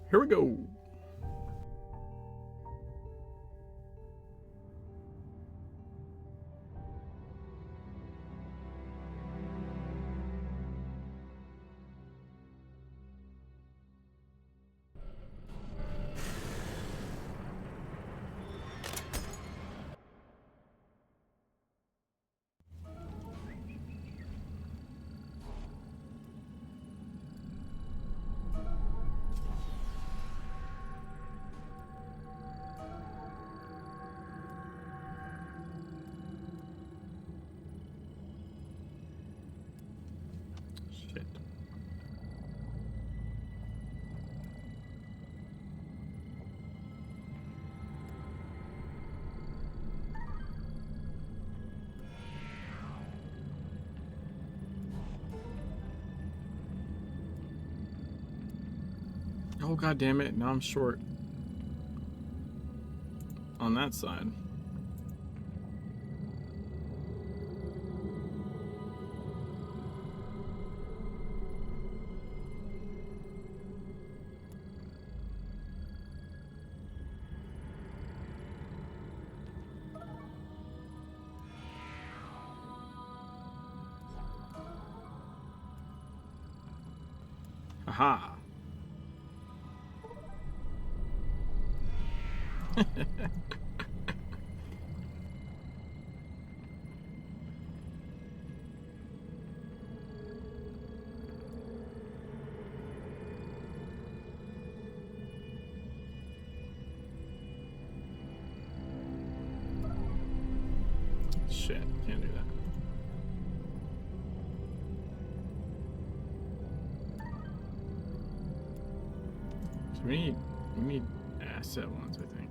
Here we go. Shit. Oh, god damn it. Now I'm short on that side. Aha. Shit, can't do that. So we need asset ones, I think.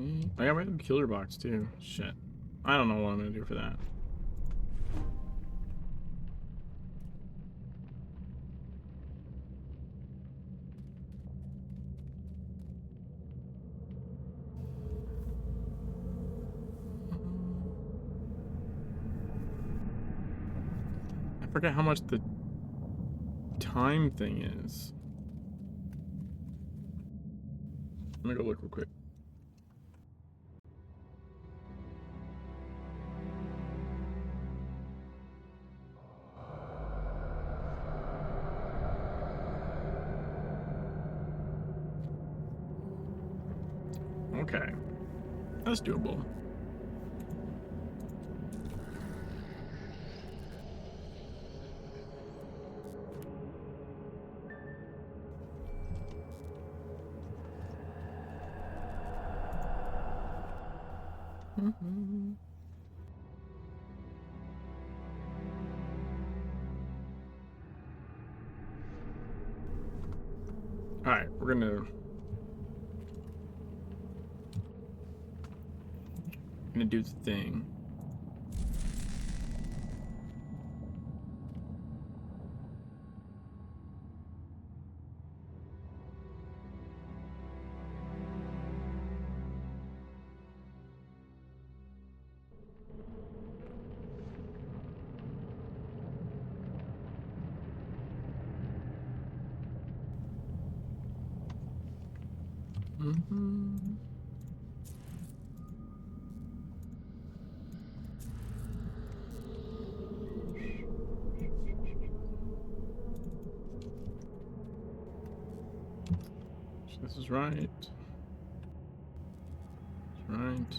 Okay. I got rid of the killer box too. Shit. I don't know what I'm gonna do for that. I forget how much the time thing is. Let me go look real quick. Okay. That's doable. Alright, we're gonna do the thing. Mm-hmm. This is right. That's right.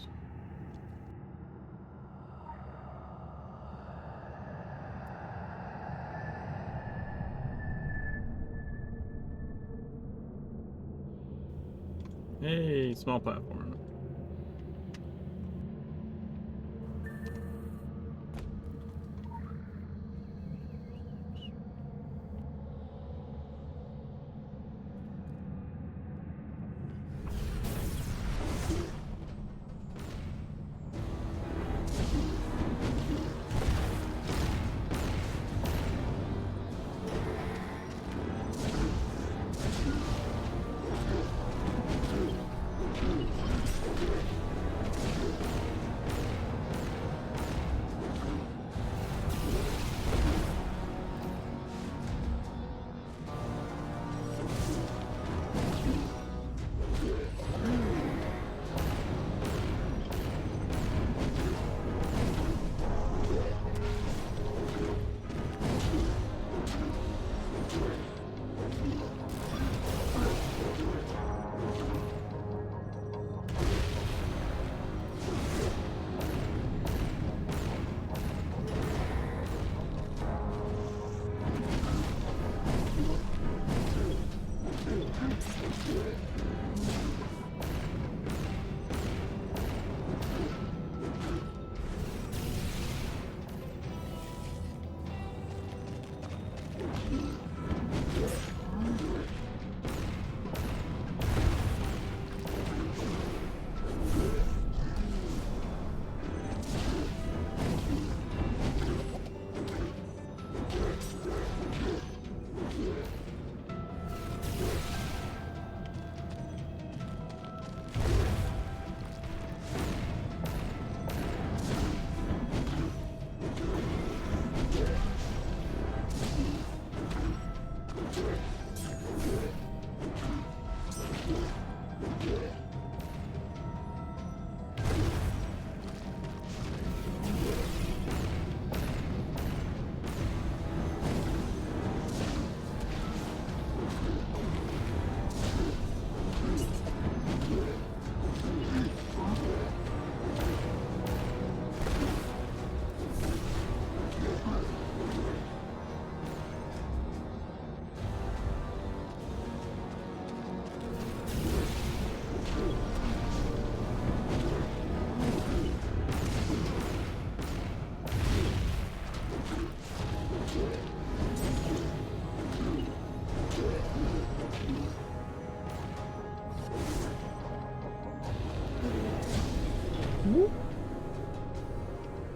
Hey, small platform.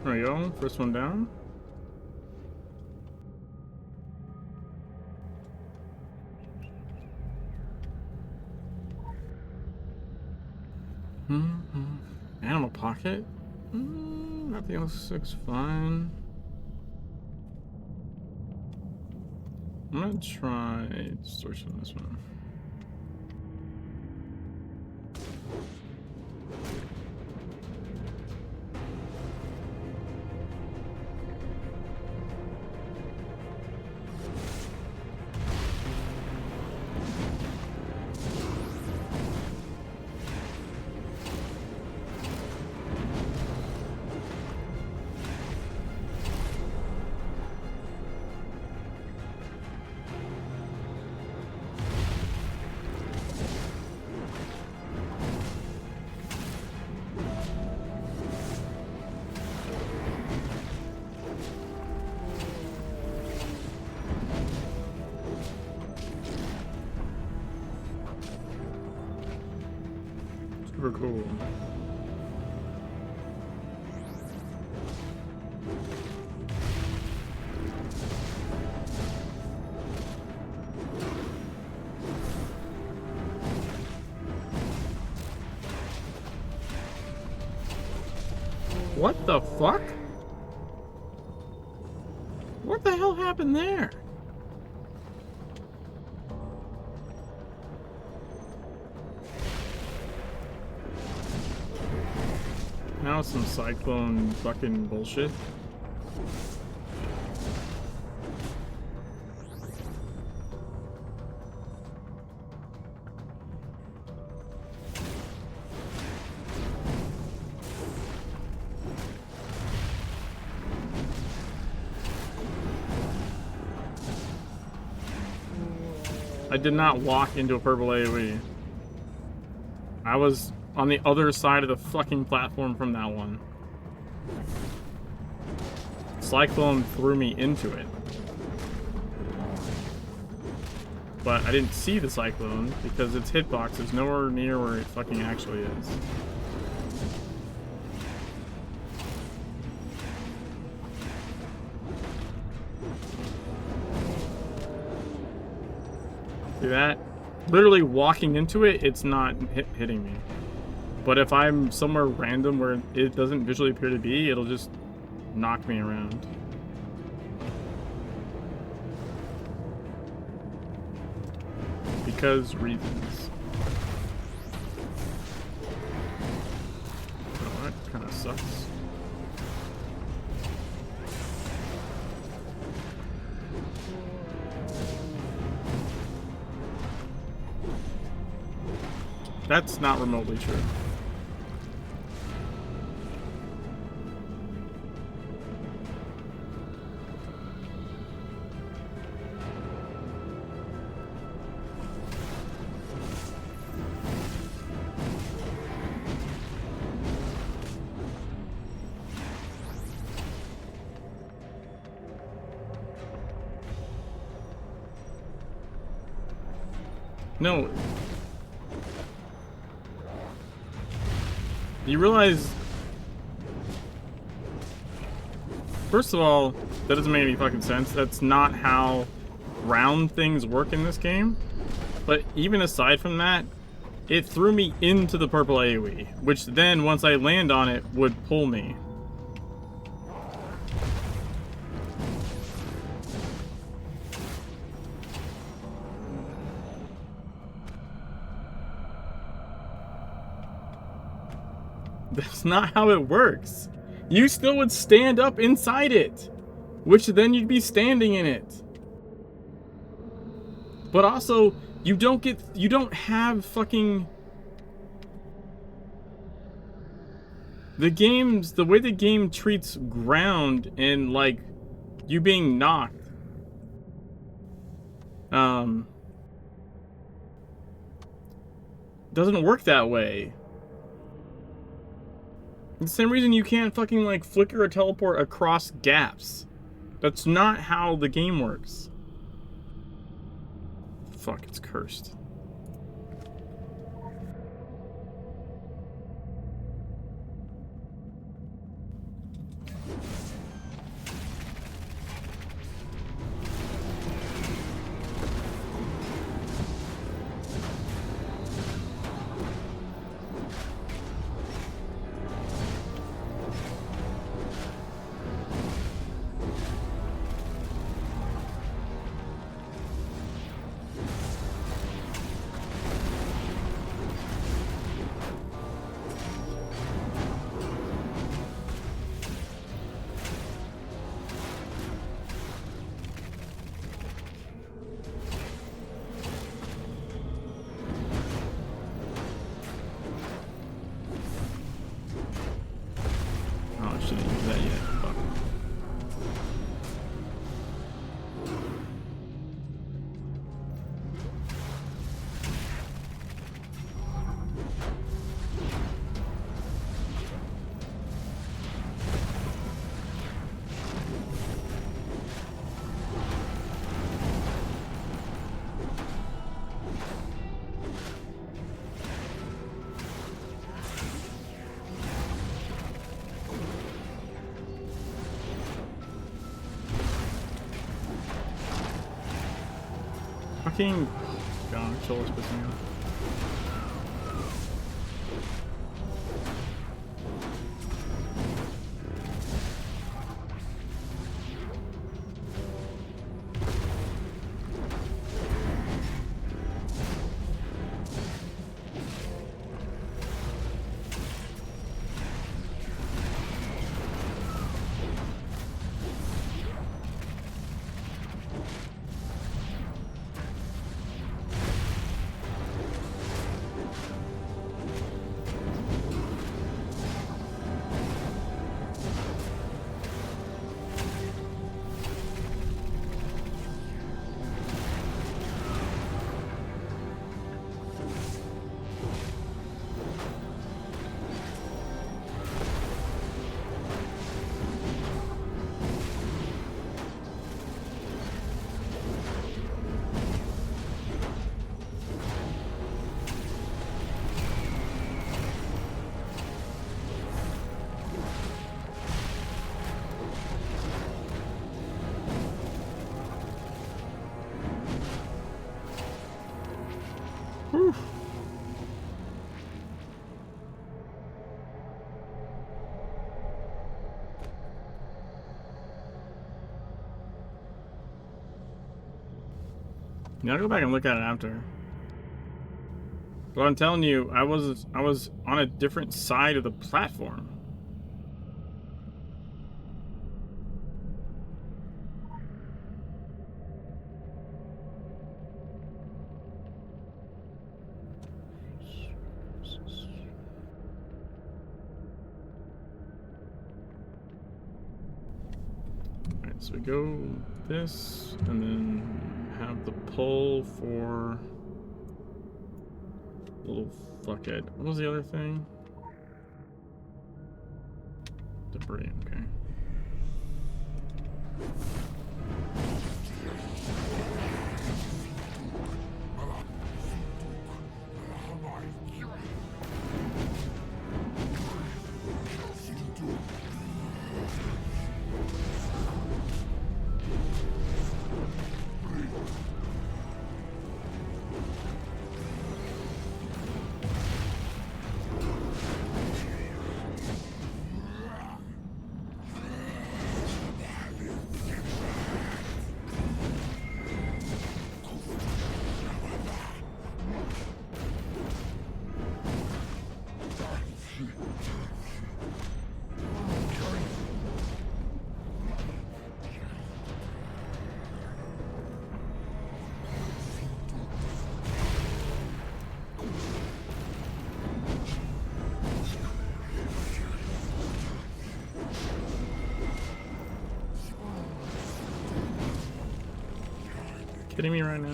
There we go. First one down. Animal pocket. Nothing else looks fine. I'm gonna try distortion on this one. Super cool. What the fuck? What the hell happened there? want some cyclone fucking bullshit. I did not walk into a purple AoE. I was on the other side of the fucking platform from that one. Cyclone threw me into it. But I didn't see the cyclone because its hitbox is nowhere near where it fucking actually is. See that? Literally walking into it, it's not hitting me. But if I'm somewhere random where it doesn't visually appear to be, it'll just knock me around. Because reasons. Oh, that kind of sucks. That's not remotely true. No. You realize... First of all, that doesn't make any fucking sense. That's not how round things work in this game. But even aside from that, it threw me into the purple AoE, which then, once I land on it, would pull me. That's not how it works. You still would stand up inside it, which then you'd be standing in it. But also, you don't have fucking... The way the game treats ground and, like, you being knocked. Doesn't work that way. The same reason you can't fucking, like, flicker or teleport across gaps. That's not how the game works. Fuck, it's cursed. Fucking... God, Solar's pissing me off. Yeah, I'll go back and look at it after. But I'm telling you, I was on a different side of the platform. Alright, so we go this, and then have the pull for little fuckhead. What was the other thing? Debris, okay. Kidding me right now?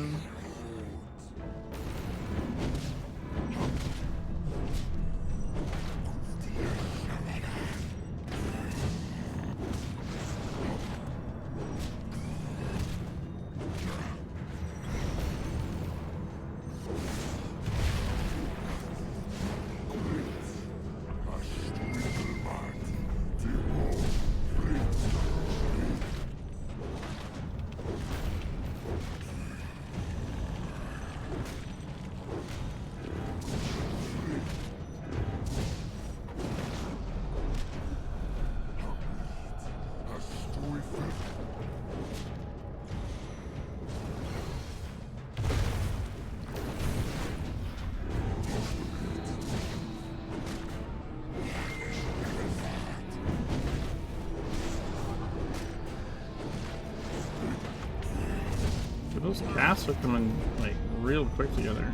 Those casts are coming like real quick together.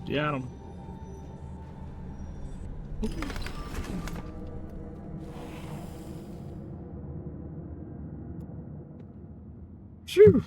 Yeah. Phew.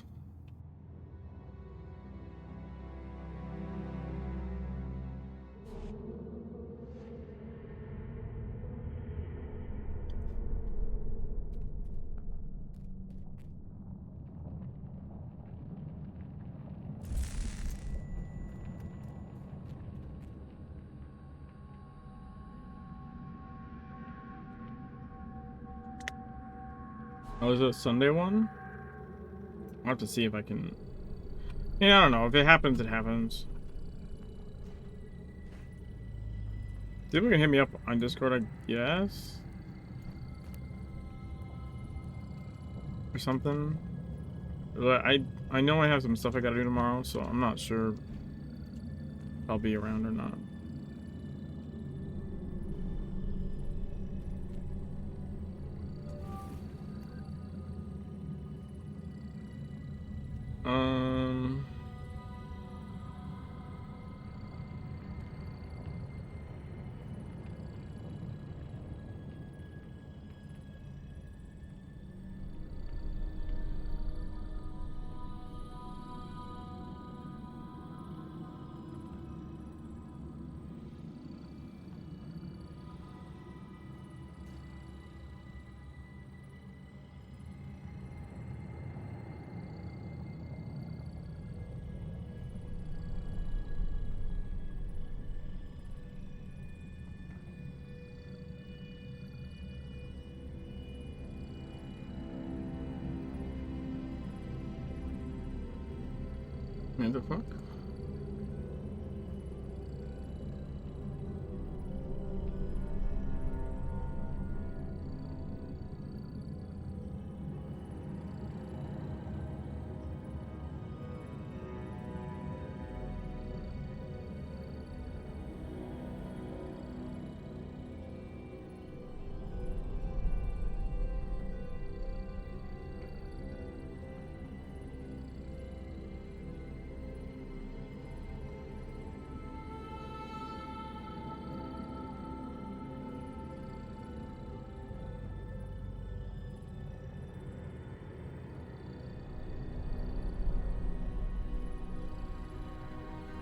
Oh, is it a Sunday one? I'll have to see if I can... Yeah, I don't know. If it happens, it happens. See if we can hit me up on Discord, I guess? Or something. But I know I have some stuff I gotta do tomorrow, so I'm not sure if I'll be around or not. Man, the fuck?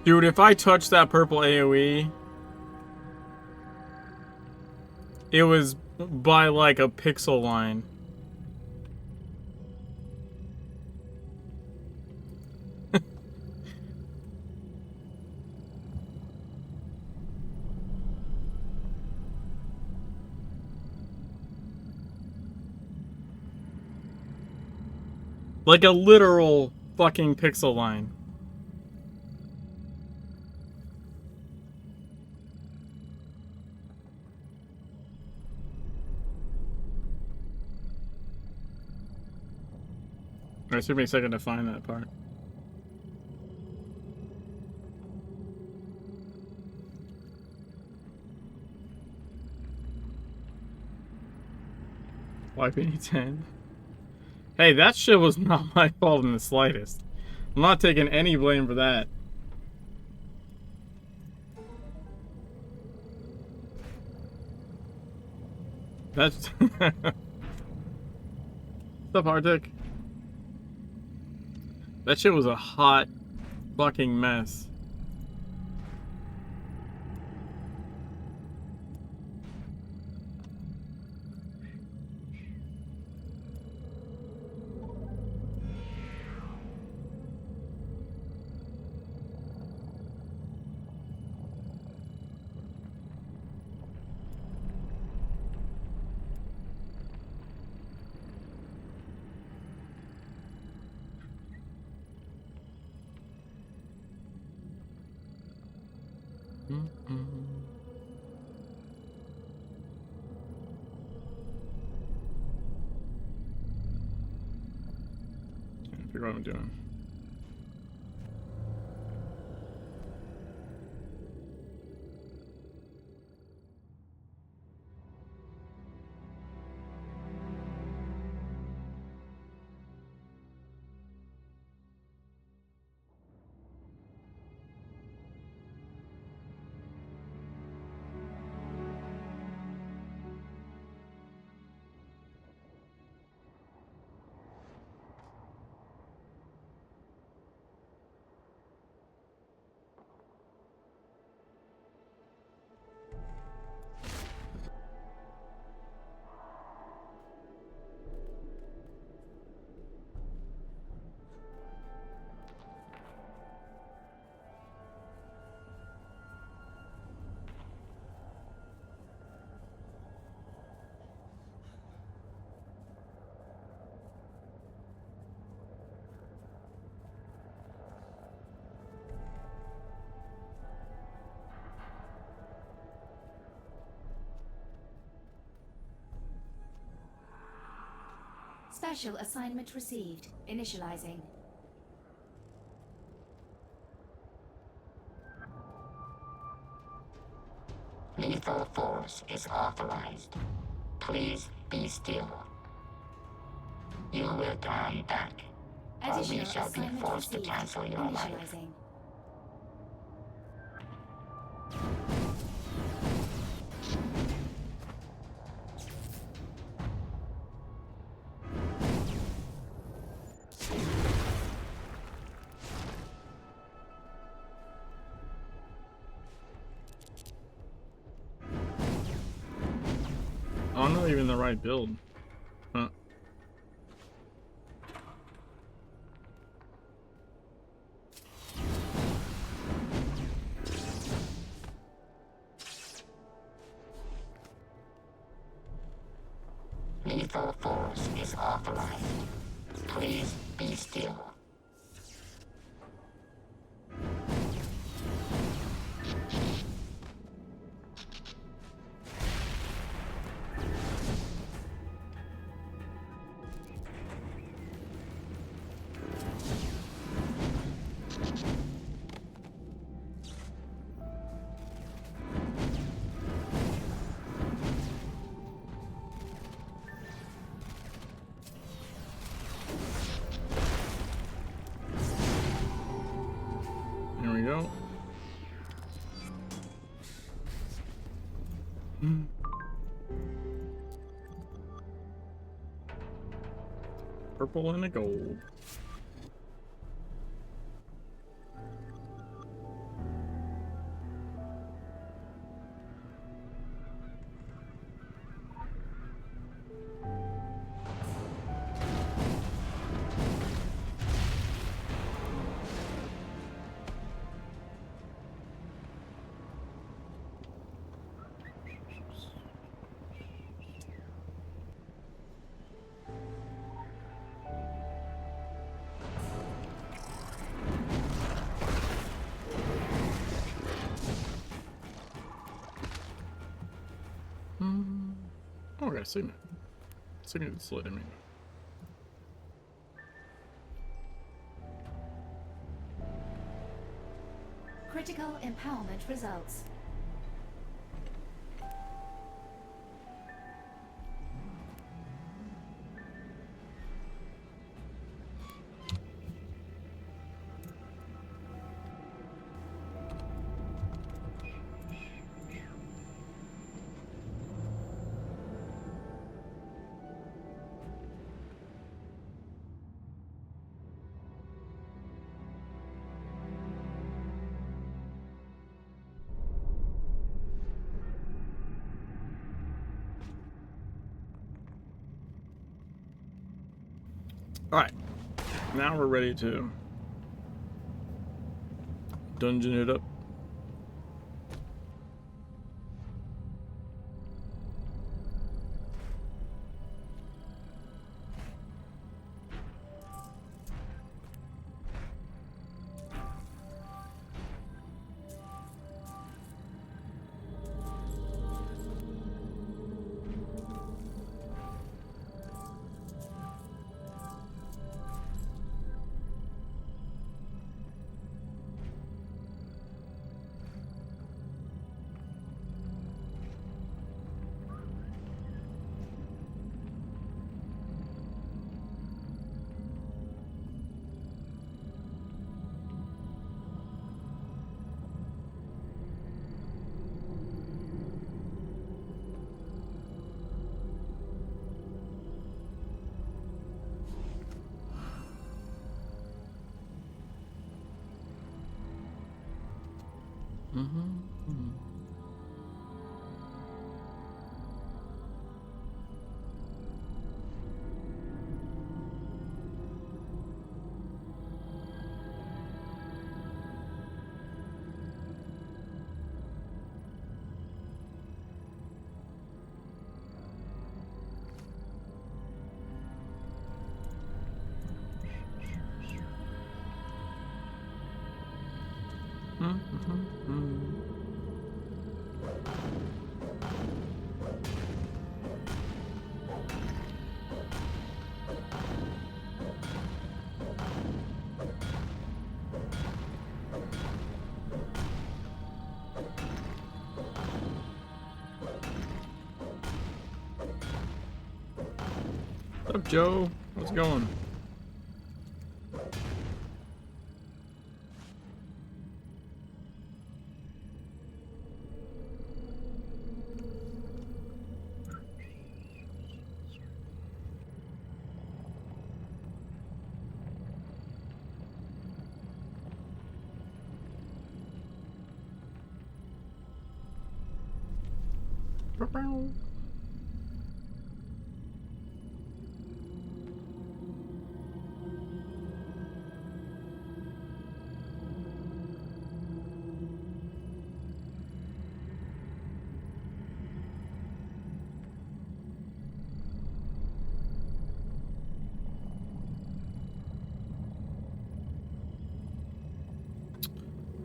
Dude, if I touch that purple AoE, it was by like a pixel line. Like a literal fucking pixel line. Alright, it took me a second to find that part. YP10. Hey, that shit was not my fault in the slightest. I'm not taking any blame for that. That's... What's up, Arctic? That shit was a hot fucking mess. Can't figure out what I'm doing. Special assignment received. Initializing. Lethal force is authorized. Please be still. You will die back, or we Additional shall be assignment forced to received. cancel your life. Initializing. Oh, not even the right build. Huh. Lethal force is authorized. Please be still. Here we go. Purple and a gold. Oh, I got a signal. Signal to slid, I mean. Critical empowerment results. Alright. Now we're ready to dungeon it up. What's up, Joe? How's it going?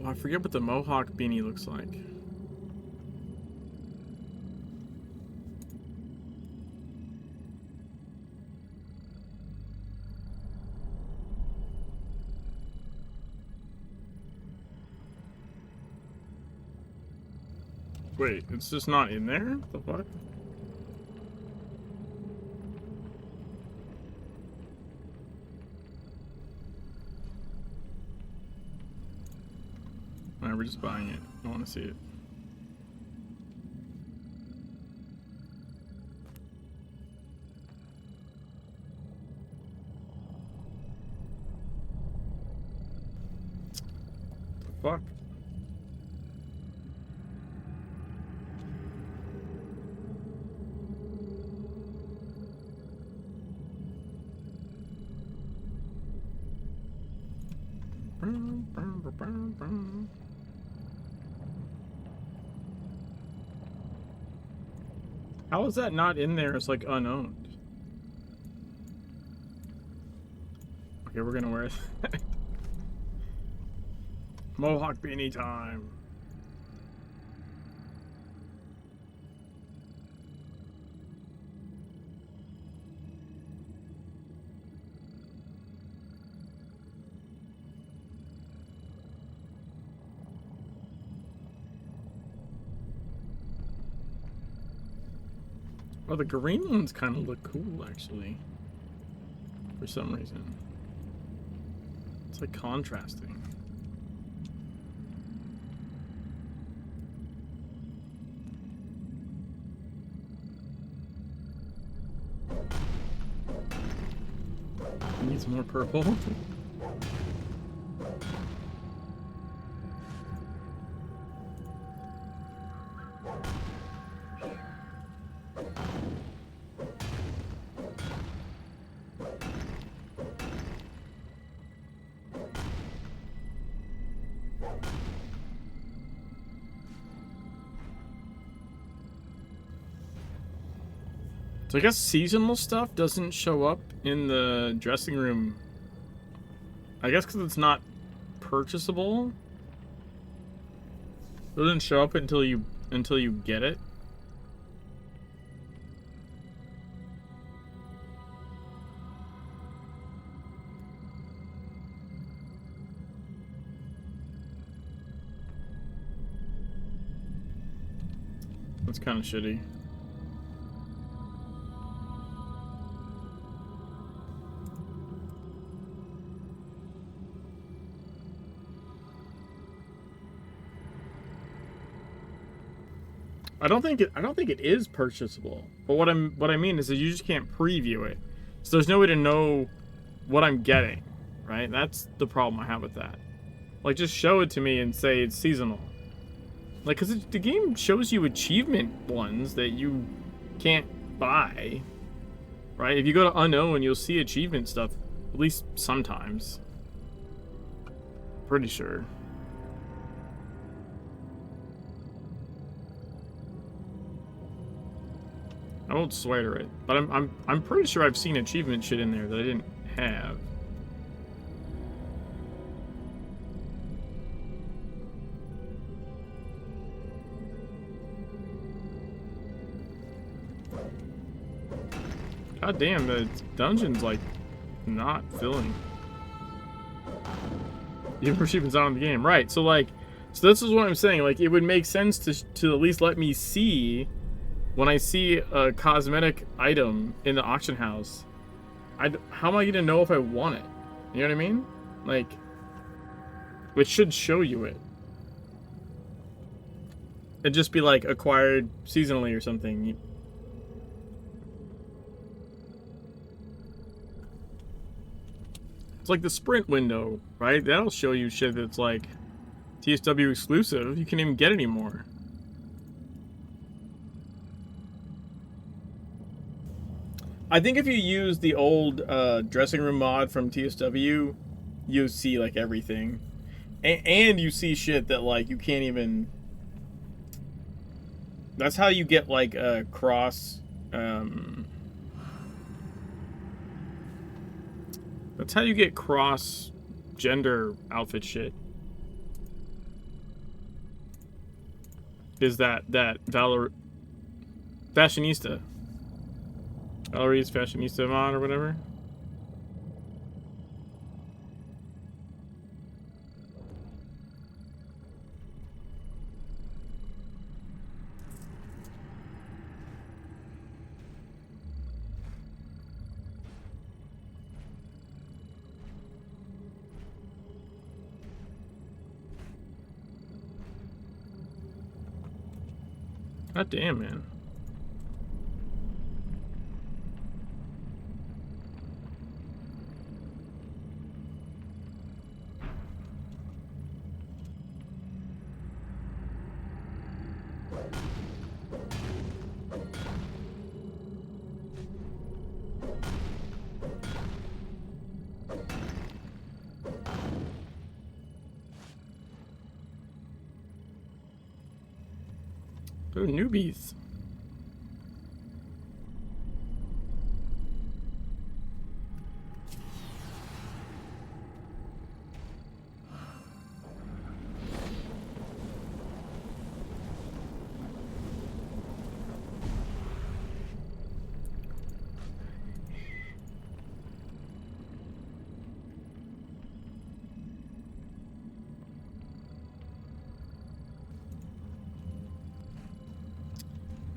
Oh, I forget what the Mohawk beanie looks like. Wait, it's just not in there? The fuck? Alright, we're just buying it. I want to see it. The fuck? How is that not in there? It's like unowned. Okay, we're gonna wear it. Mohawk beanie time. Oh, the green ones kind of look cool, actually. For some reason. It's like contrasting. Needs more purple. So I guess seasonal stuff doesn't show up in the dressing room. I guess because it's not purchasable. It doesn't show up until you get it. That's kind of shitty. I don't think it is purchasable. But what I mean is that you just can't preview it. So there's no way to know what I'm getting, right? That's the problem I have with that. Like, just show it to me and say it's seasonal. Like, because the game shows you achievement ones that you can't buy, right? If you go to unknown, you'll see achievement stuff, at least sometimes. Pretty sure. I won't swear to it, but I'm pretty sure I've seen achievement shit in there that I didn't have. God damn, the dungeon's like not filling. Even for achievements out in the game, right? So like, so this is what I'm saying. Like, it would make sense to at least let me see. When I see a cosmetic item in the auction house, how am I gonna know if I want it? You know what I mean? Like, it should show you it. It'd just be like acquired seasonally or something. It's like the sprint window, right? That'll show you shit that's like TSW exclusive. You can't even get anymore. I think if you use the old dressing room mod from TSW, you see like everything, and you see shit that like you can't even. That's how you get like a cross. That's how you get cross gender outfit shit. Is that fashionista? Valerie's fashionista mod or whatever. God damn, man. They're newbies.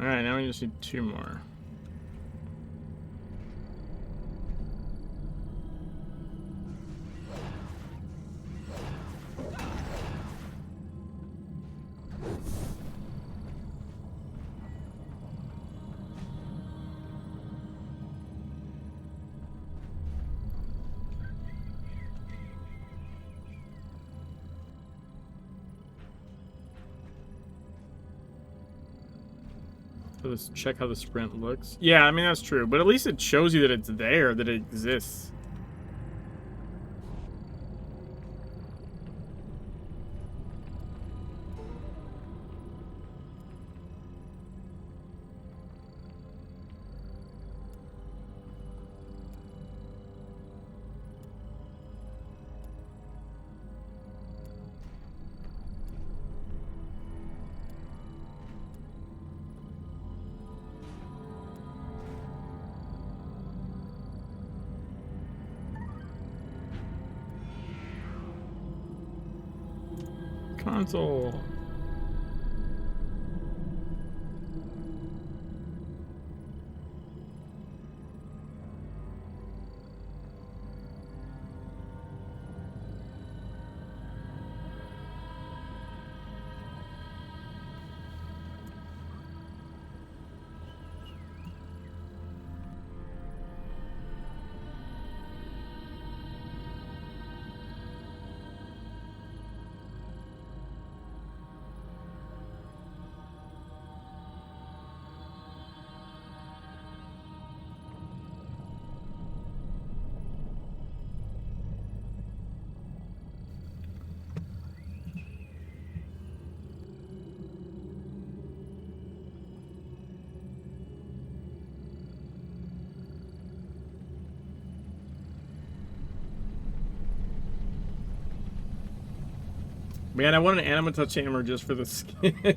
Alright, now we just need 2 more. So let's check how the sprint looks. Yeah, I mean, that's true. But at least it shows you that it's there, that it exists. Console. Man, I want an Anima Touch Hammer just for the skin.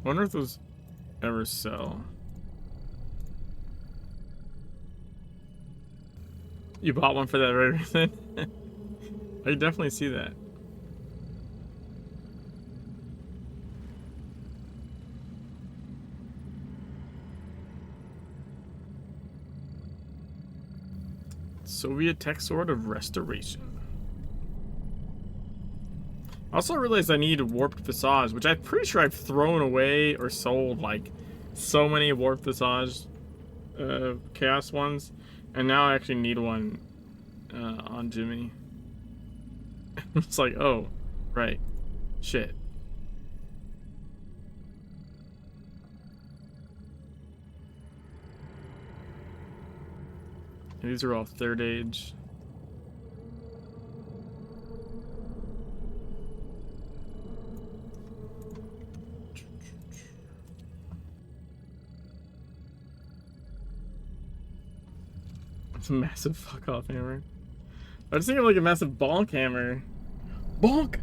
wonder if those ever sell. You bought one for that very reason? I can definitely see that. Soviet tech sword of restoration. I also realized I need warped visage, which I'm pretty sure I've thrown away or sold like so many warped visage chaos ones, and now I actually need one on Jimmy. It's like, oh, right, shit. And these are all third age. It's a massive fuck off hammer. I was thinking of like a massive bonk hammer. Bonk!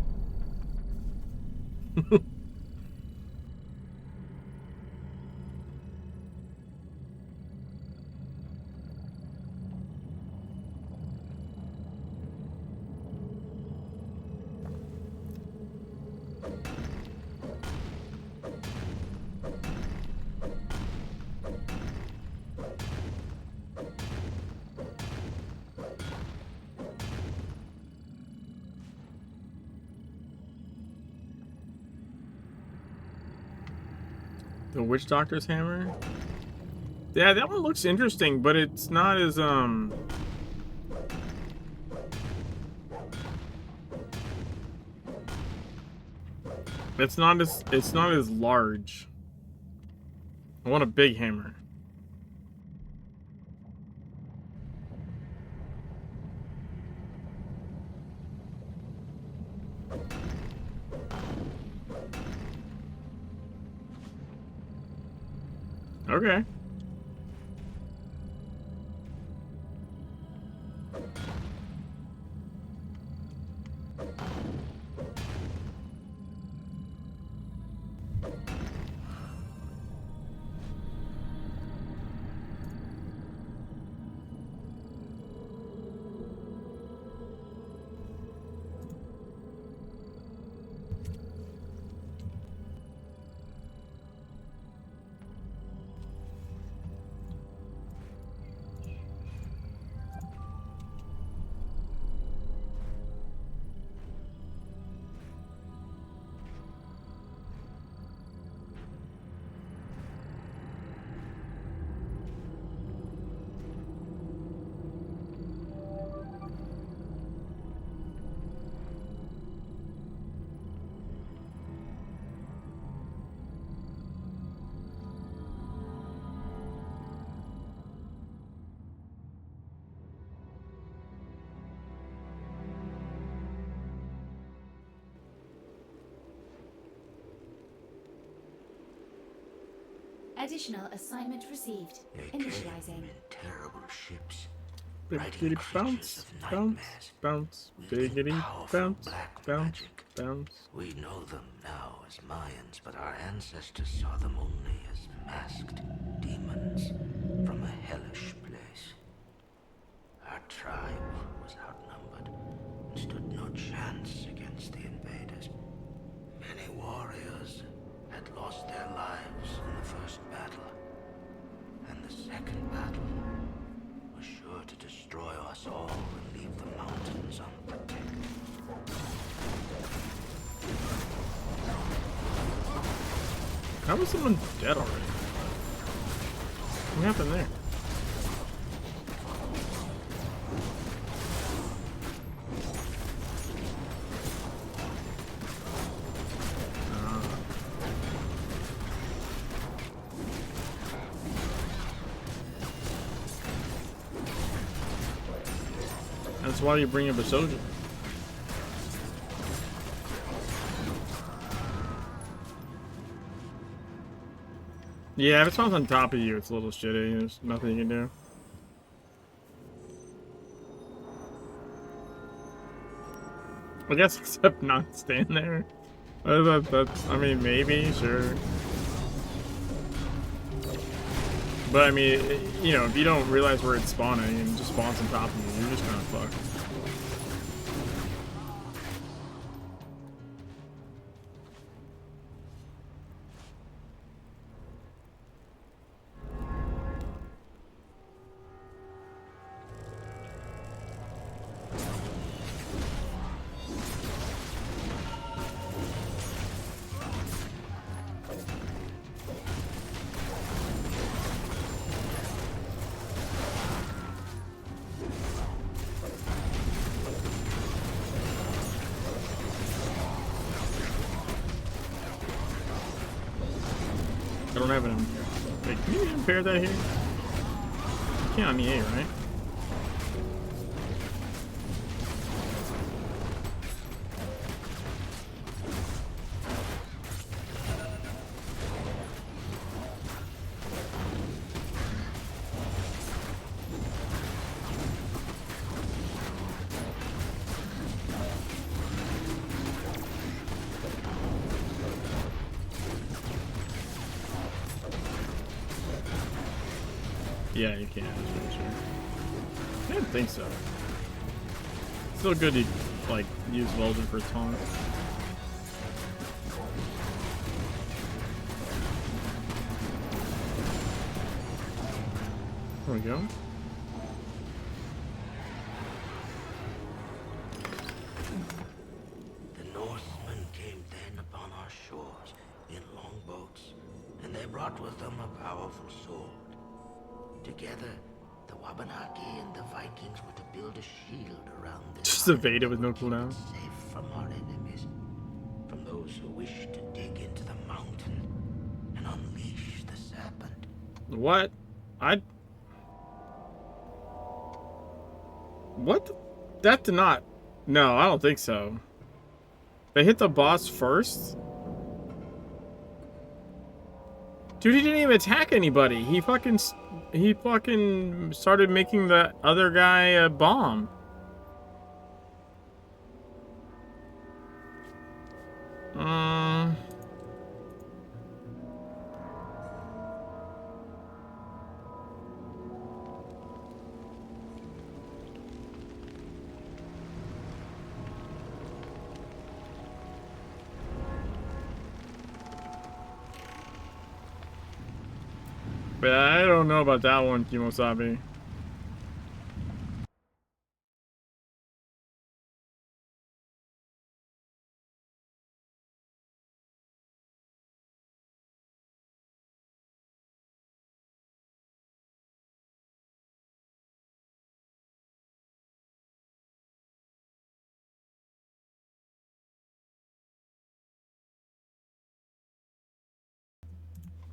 The witch doctor's hammer? Yeah, that one looks interesting, but it's not as it's not as large. I want a big hammer. Okay. Additional assignment received. They came Initializing. in terrible ships, Biggity bounce, bounce, bounce, biggity bounce, bounce, bounce. We know them now as Mayans, but our ancestors saw them only as masked demons from a hellish place. Our tribe was outnumbered and stood no chance against the invaders. Many warriors had lost their lives in the first battle, and the second battle was sure to destroy us all and leave the mountains unprotected. How was someone dead already? What happened there? That's why you bring up a soldier. Yeah, if it spawns on top of you, it's a little shitty. There's nothing you can do. I guess except not stand there. That's, I mean, maybe, sure. But I mean, you know, if you don't realize where it's spawning and it just spawns on top of you, you're just kind of fucked. I don't have an impair. Wait, can you impair that here? You can't on the A, right? Yeah, you can. That's pretty sure. I didn't think so. Still good to like use Weldon for taunt. There we go. The Northmen came then upon our shores in longboats, and they brought with them a powerful sword. Together, the Wabanaki and the Vikings were to build a shield around this. Just evade it with no cooldown. Safe from our enemies, from those who wish to dig into the mountain and unleash the serpent. What? What? That did not. No, I don't think so. They hit the boss first? Dude, he didn't even attack anybody. He fucking started making the other guy a bomb. But I don't know about that one, Kimosabi.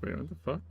Wait, what the fuck?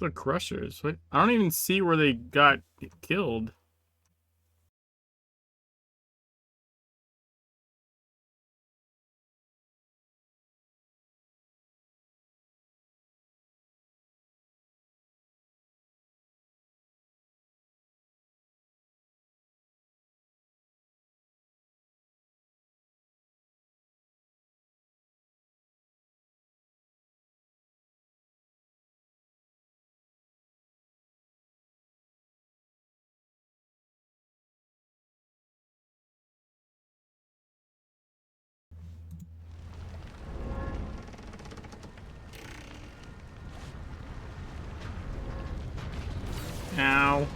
The Crushers. What? I don't even see where they got killed. Ow.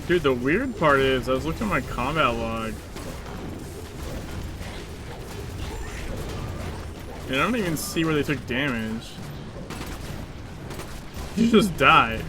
Dude, the weird part is, I was looking at my combat log. And I don't even see where they took damage. You just died.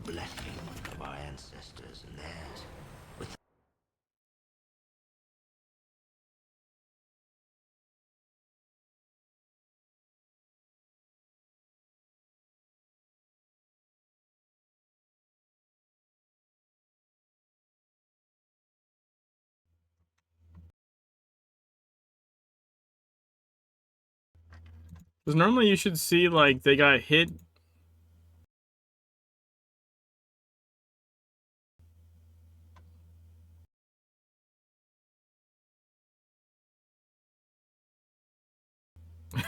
Blessing of our ancestors and theirs. With Because normally you should see, like, they got hit.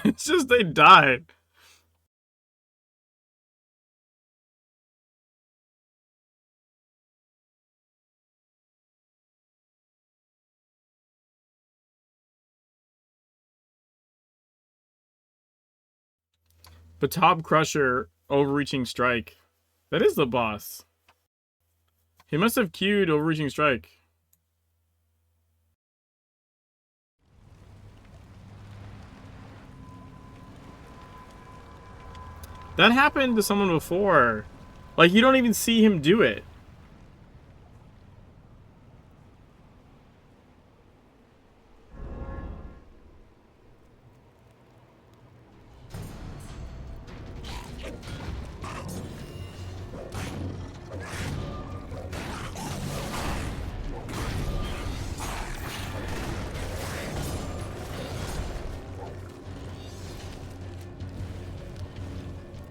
It's just they died. But Top Crusher, Overreaching Strike. That is the boss. He must have queued Overreaching Strike. That happened to someone before. Like, you don't even see him do it.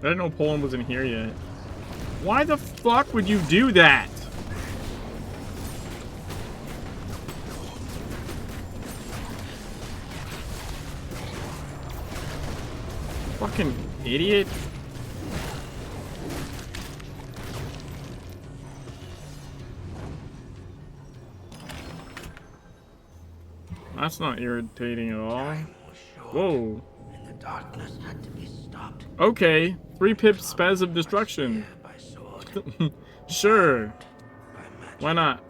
I didn't know Poland was in here yet. Why the fuck would you do that? Fucking idiot. That's not irritating at all. time was short, Whoa. and the darkness had to be stopped. Okay. 3 pip spaz of destruction. By sword, Sure. by magic. Why not?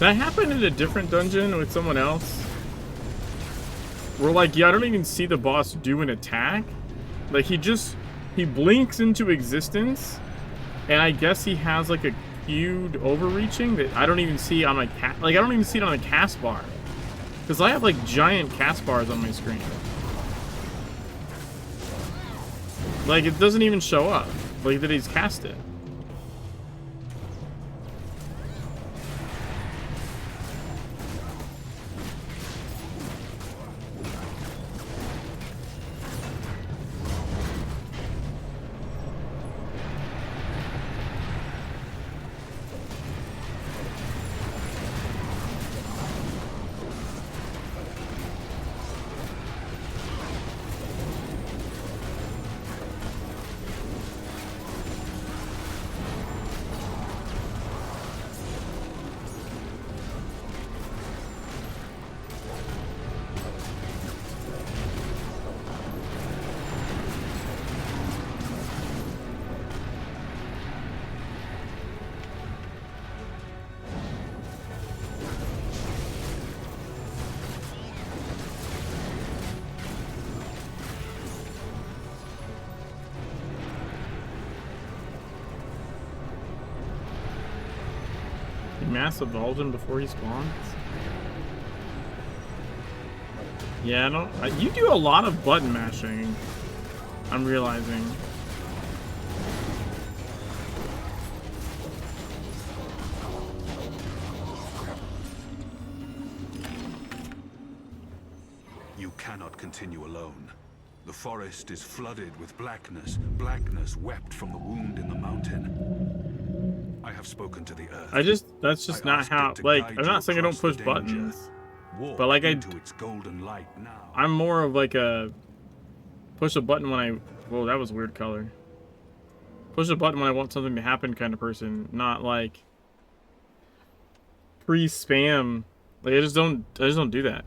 That happened in a different dungeon with someone else. We're like, yeah, I don't even see the boss do an attack. Like, he blinks into existence, and I guess he has like a queued overreaching that I don't even see on my I don't even see it on the cast bar, because I have like giant cast bars on my screen. Like, it doesn't even show up like that he's cast it. Massive Vulcan before he spawns? Yeah, I don't. You do a lot of button mashing. I'm realizing. You cannot continue alone. The forest is flooded with blackness. Blackness wept from the wound in the mountain. I have spoken to the earth. That's just I not asked how, it to like, guide I'm you not saying I don't across the push danger. buttons, Walk but like into its golden light now. I'm more of like a push a button when I, whoa, that was a weird color. Push a button when I want something to happen kind of person, not like pre-spam. Like I just don't do that.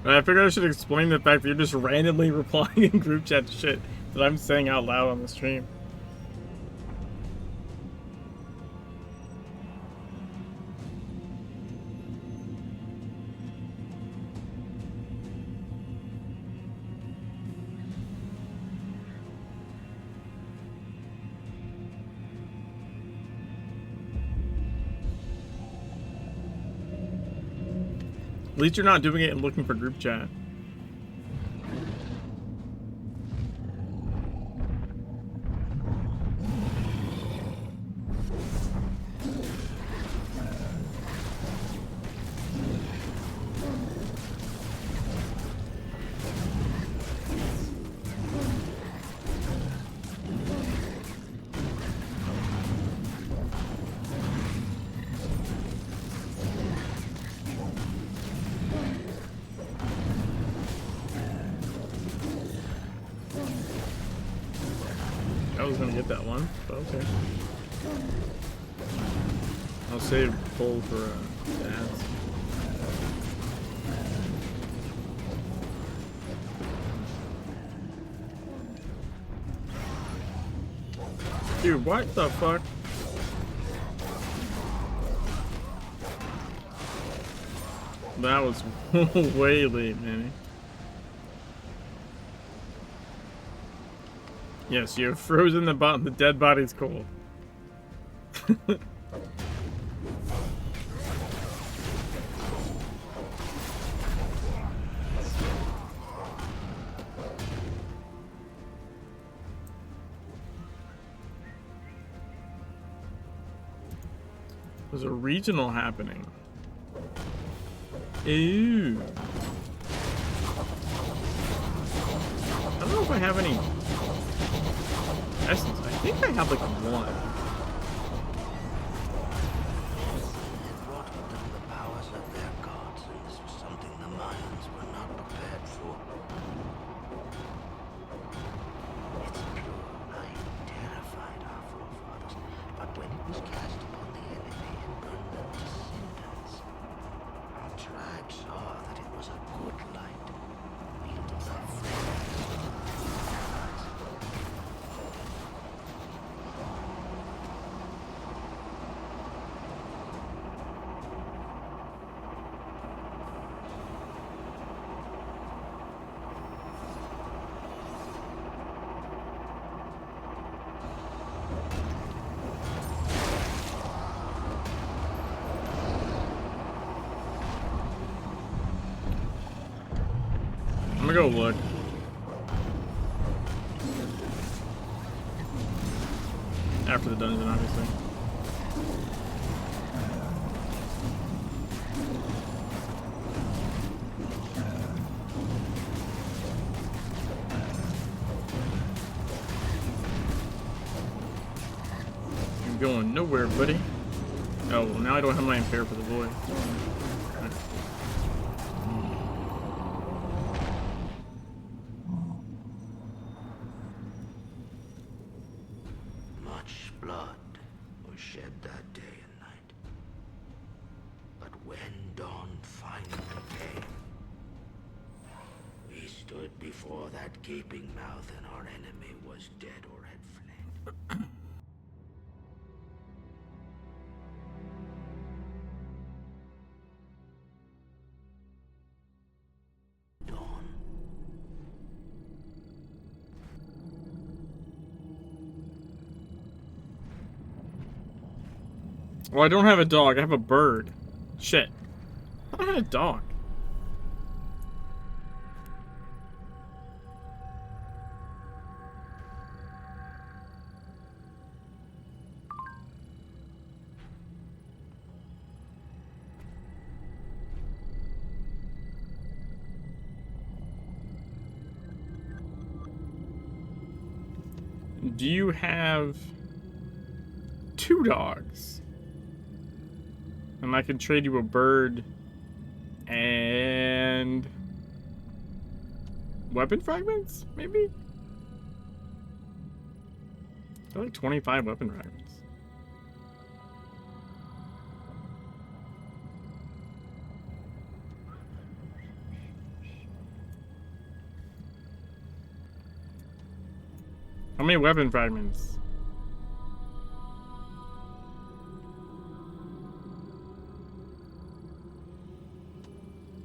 But I figured I should explain the fact that you're just randomly replying in group chat to shit that I'm saying out loud on the stream. At least you're not doing it and looking for group chat. I was gonna get that one, but okay. I'll save pull for ads. Dude, what the fuck? That was way late, man. Yes, you have frozen the bottom. The dead body's cold. There's a regional happening. Ooh. I don't know if I have any essence. I think I have like one. It brought with them the powers of their gods, and this was something the Mayans were not prepared for. Its pure light terrified our forefathers, but when it was cast upon the enemy and burned them to cinders, our tribe saw that it was a good light, wielded by friends. I'm gonna go look. After the dungeon, obviously. going nowhere, buddy. Oh, well, now I don't have my impair for the void. Much blood was shed that day and night. But when dawn finally came, we stood before that gaping mouth and our enemy was dead or had fled. Dawn. Well, I don't have a dog. I have a bird. Shit. I thought I had a dog. Do you have 2 dogs? And I can trade you a bird and weapon fragments, maybe? They're like 25 weapon fragments. How many weapon fragments?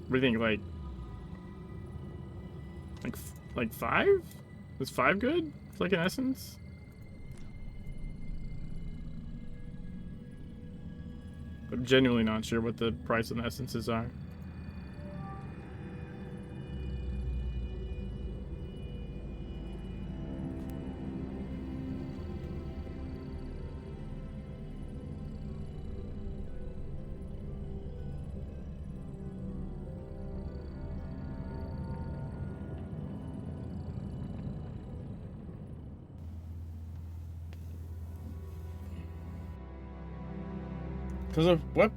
What do you think, like 5? Is 5 good? It's like an essence? I'm genuinely not sure what the price of the essences are. Because of what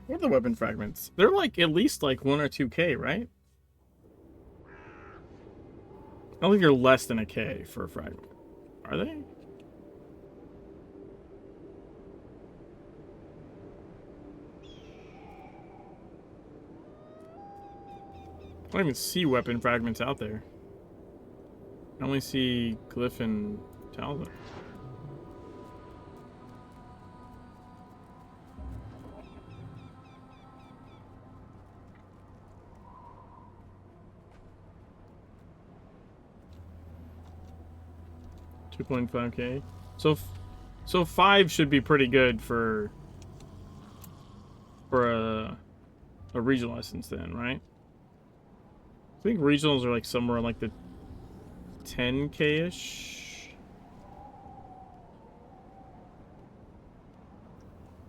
are the weapon fragments? They're like at least like 1 or 2K, right? I don't think they're less than a K for a fragment. Are they? I don't even see weapon fragments out there. I only see Glyph and Talbot. $2.5K. So 5 should be pretty good for a regional essence then, right? I think regionals are like somewhere like the 10K-ish.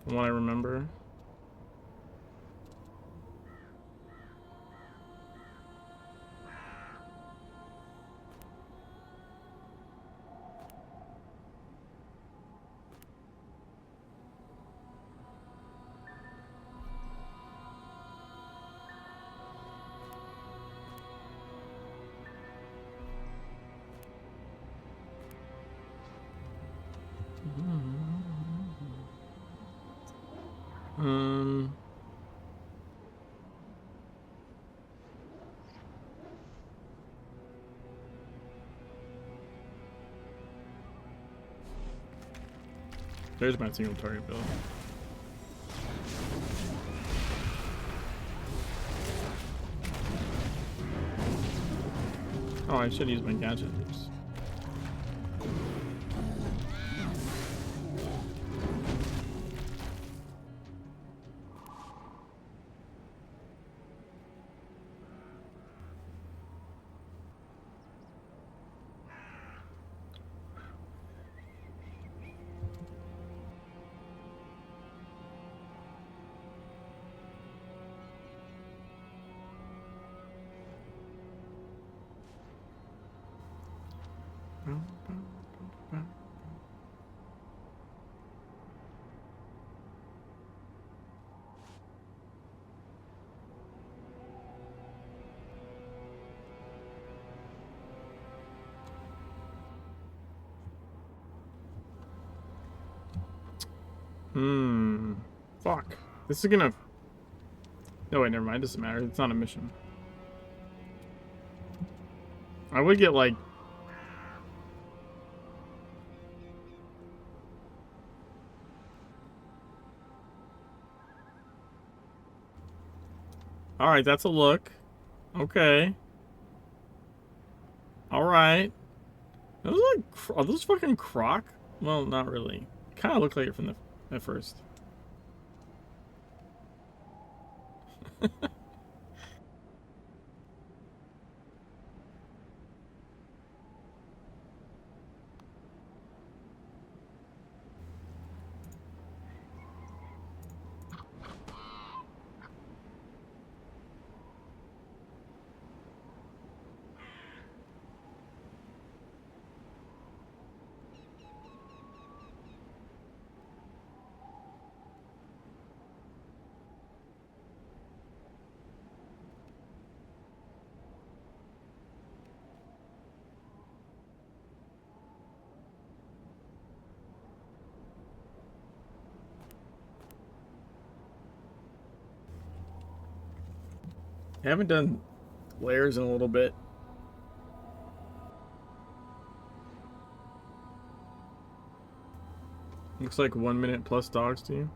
From what I remember. There's my single target build. Oh, I should use my gadgets. Fuck. This is gonna... No, wait, never mind. It doesn't matter. It's not a mission. I would get, like... Alright, that's a look. Okay. Alright. Those like... Are those fucking croc? Well, not really. Kind of look like it from the... at first. I haven't done layers in a little bit. Looks like 1 minute plus dogs to you.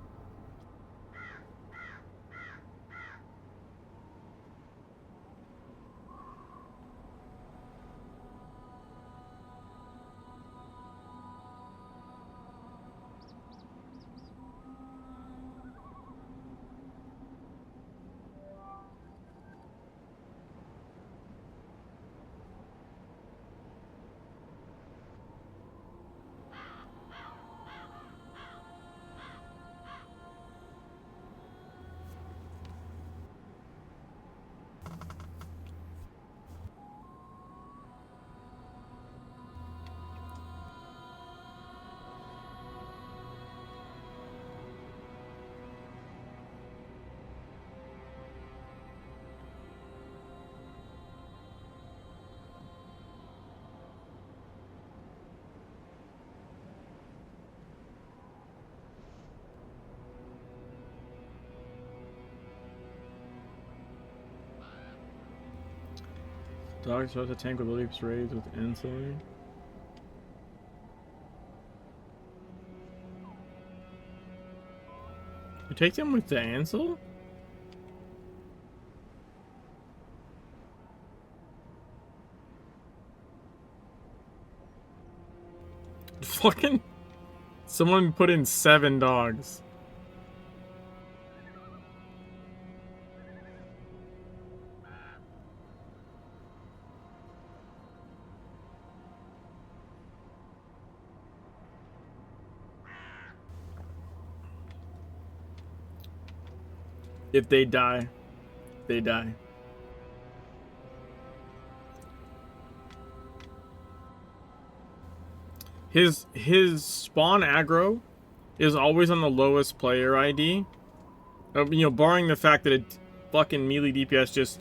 Dogs throws a tank with leaps raised with ancillary. You take them with the ancil? Fucking... Someone put in 7 dogs. If they die, they die. His spawn aggro is always on the lowest player ID. You know, barring the fact that it fucking melee DPS just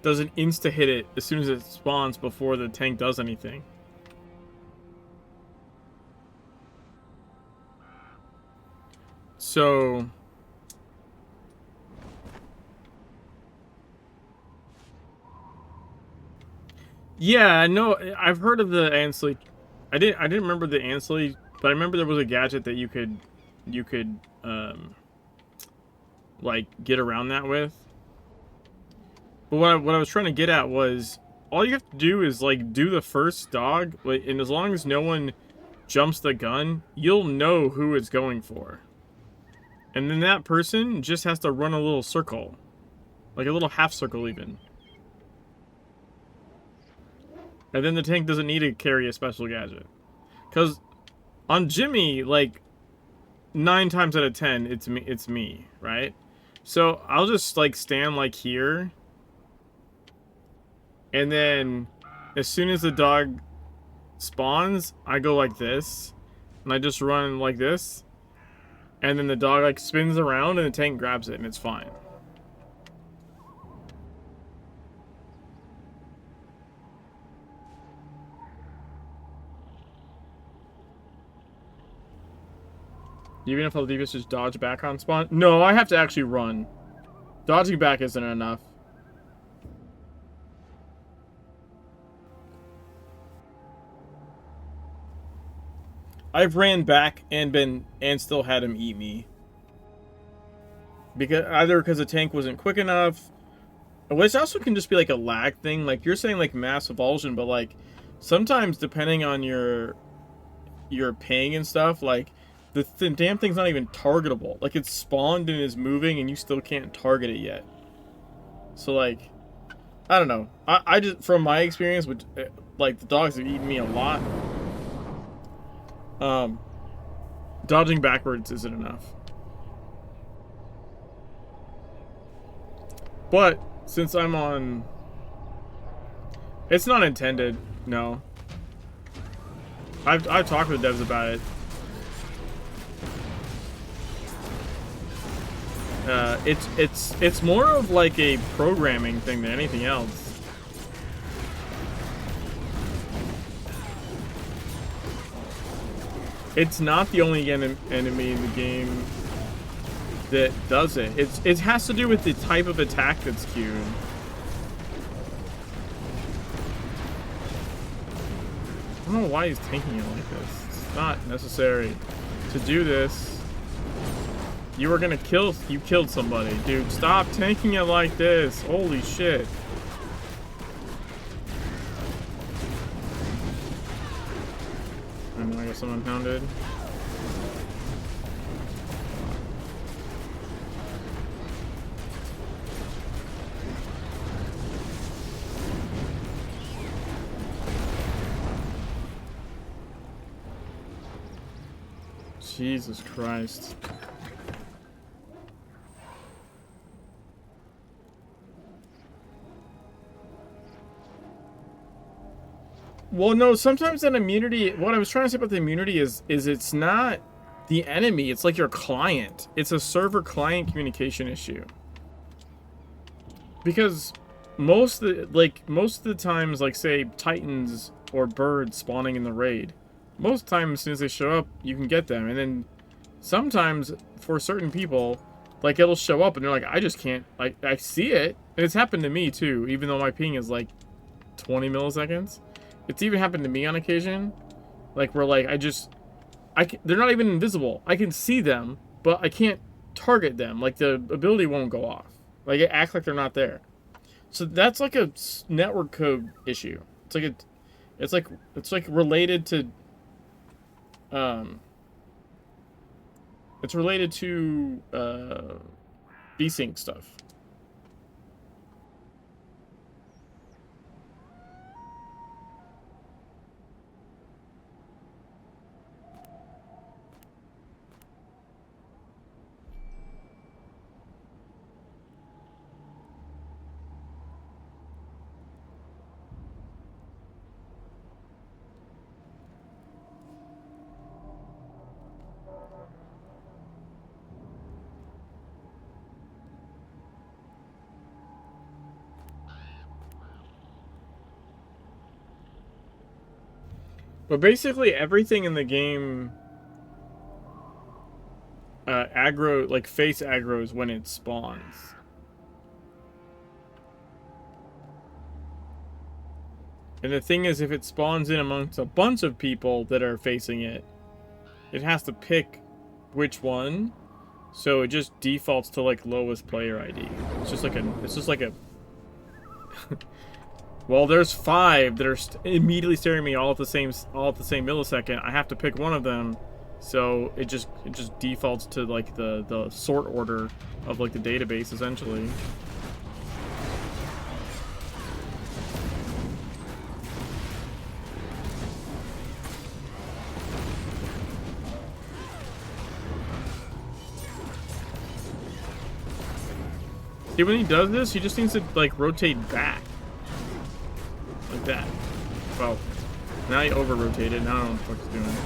doesn't insta hit it as soon as it spawns before the tank does anything. So yeah, no, I've heard of the ancillary. I didn't remember the ancillary, but I remember there was a gadget that you could like get around that with. But what I was trying to get at was all you have to do is like do the first dog, and as long as no one jumps the gun, you'll know who it's going for. And then that person just has to run a little circle, like a little half circle even. And then the tank doesn't need to carry a special gadget. Because on Jimmy, like, 9 times out of 10, it's me, right? So I'll just, like, stand, like, here. And then, as soon as the dog spawns, I go like this. And I just run like this. And then the dog, like, spins around and the tank grabs it and it's fine. Even if the DPS just dodge back on spawn? No, I have to actually run. Dodging back isn't enough. I've ran back and still had him eat me. Either because the tank wasn't quick enough, which also can just be like a lag thing. Like you're saying like mass avulsion, but like sometimes depending on your ping and stuff, like the damn thing's not even targetable. Like it's spawned and is moving and you still can't target it yet. So like, I don't know. I just, from my experience with like the dogs have eaten me a lot. Dodging backwards isn't enough. But since I'm on, it's not intended. No. I've talked with devs about it. It's more of like a programming thing than anything else. It's not the only enemy in the game that does it. It has to do with the type of attack that's queued. I don't know why he's tanking it like this. It's not necessary to do this. You were gonna kill. You killed somebody, dude. Stop tanking it like this. Holy shit. I know I got someone pounded. Jesus Christ. Well, no, sometimes that immunity, what I was trying to say about the immunity is it's not the enemy, it's like your client. It's a server-client communication issue. Because most of the times, like say Titans or birds spawning in the raid, most times as soon as they show up, you can get them. And then sometimes for certain people, like it'll show up and they're like, I just can't, like I see it. And it's happened to me too, even though my ping is like 20 milliseconds. It's even happened to me on occasion, like where like they're not even invisible. I can see them, but I can't target them. Like the ability won't go off. Like it acts like they're not there. So that's like a network code issue. It's like related to, it's related to VSync stuff. But basically everything in the game aggro, like face aggroes when it spawns. And the thing is, if it spawns in amongst a bunch of people that are facing it, it has to pick which one. So it just defaults to like lowest player ID. It's just like a well, there's 5 that are immediately staring at me all at the same millisecond. I have to pick one of them, so it just defaults to like the sort order of like the database essentially. See, when he does this, he just needs to like rotate back. Like that. Well, now he over-rotated. Now I don't know what the fuck he's doing.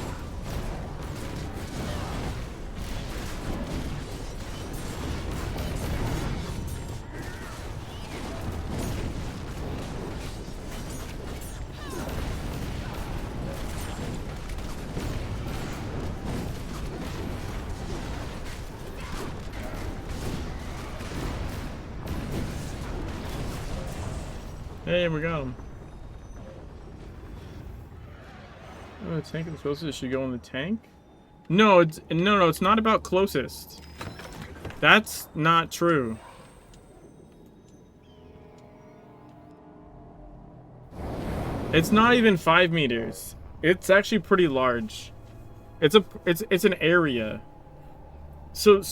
Hey, we got him. Oh, the tank is closest. Should go in the tank? No, it's not about closest. That's not true. It's not even 5 meters. It's actually pretty large. It's an area. So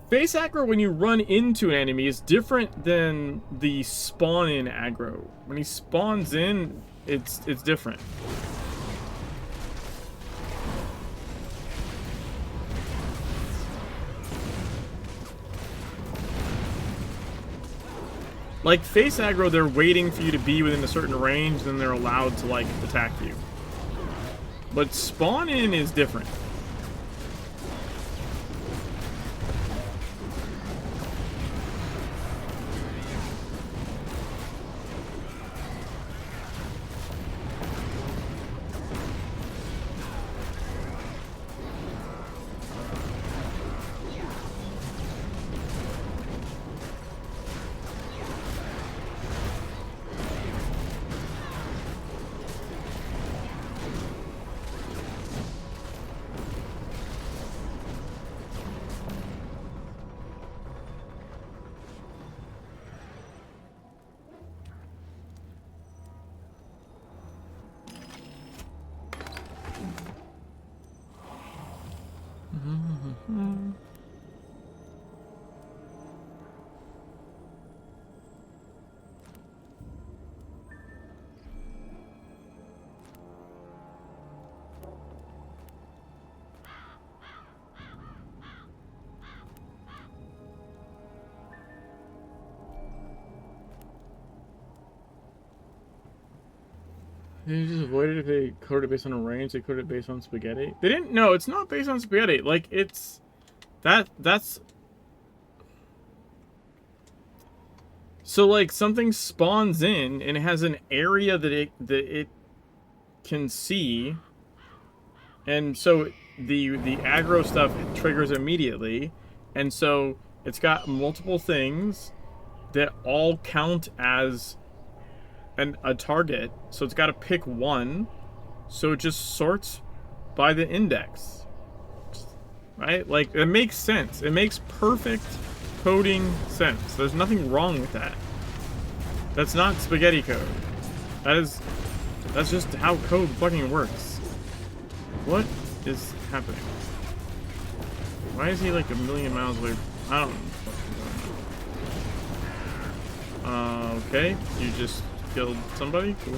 face aggro when you run into an enemy is different than the spawn in aggro. When he spawns in, it's different. Like, face aggro, they're waiting for you to be within a certain range, then they're allowed to, like, attack you. But spawn in is different. They just avoided if they coded it based on a range, they coded it based on spaghetti. They didn't, no, it's not based on spaghetti. Like, it's, that's, so like something spawns in and it has an area that it can see. And so the aggro stuff triggers immediately. And so it's got multiple things that all count as a target, so it's got to pick one, so it just sorts by the index, right? Like, it makes sense. It makes perfect coding sense. There's nothing wrong with that. That's not spaghetti code. That's just how code fucking works. What is happening? Why is he like a million miles away? I don't know. Okay, you just killed somebody? Cool.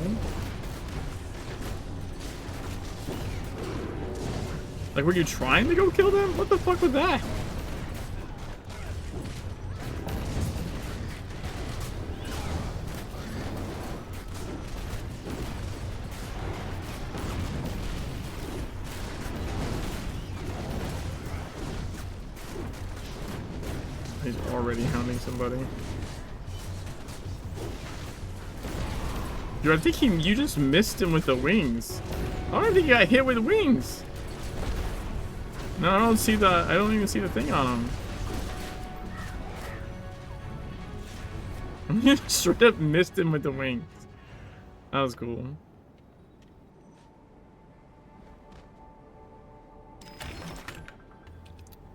Like, were you trying to go kill them? What the fuck was that? He's already hounding somebody. Dude, I think you just missed him with the wings. I don't think he got hit with wings. No, I don't even see the thing on him. You straight up missed him with the wings. That was cool.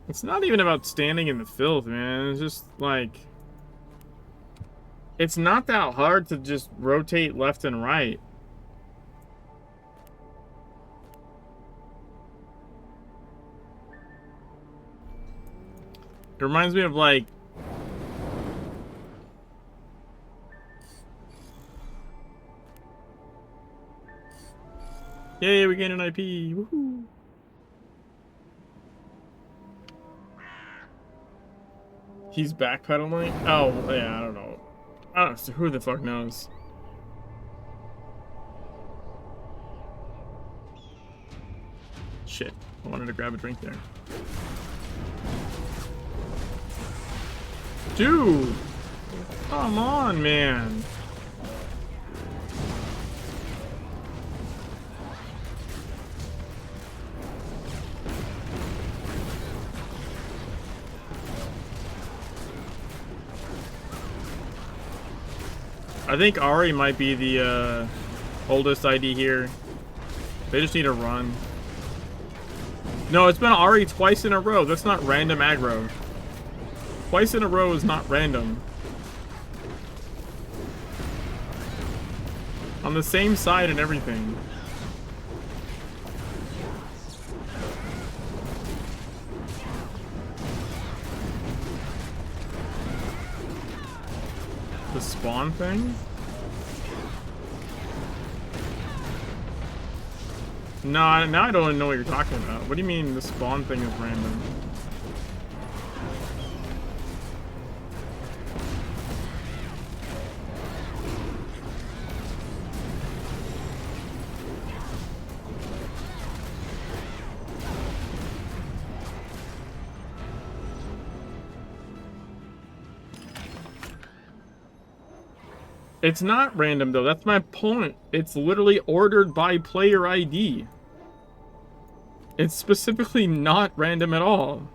It's not even about standing in the filth, man. It's just like, it's not that hard to just rotate left and right. It reminds me of like, yay, we gained an IP. Woohoo. He's backpedaling? Oh, yeah, I don't know. I don't know. Who the fuck knows? Shit. I wanted to grab a drink there. Dude! Come on, man. I think Ari might be the oldest ID here. They just need a run. No, it's been Ari twice in a row. That's not random aggro. Twice in a row is not random. On the same side and everything. The spawn thing? No, now I don't know what you're talking about. What do you mean the spawn thing is random? It's not random though, that's my point. It's literally ordered by player ID. It's specifically not random at all.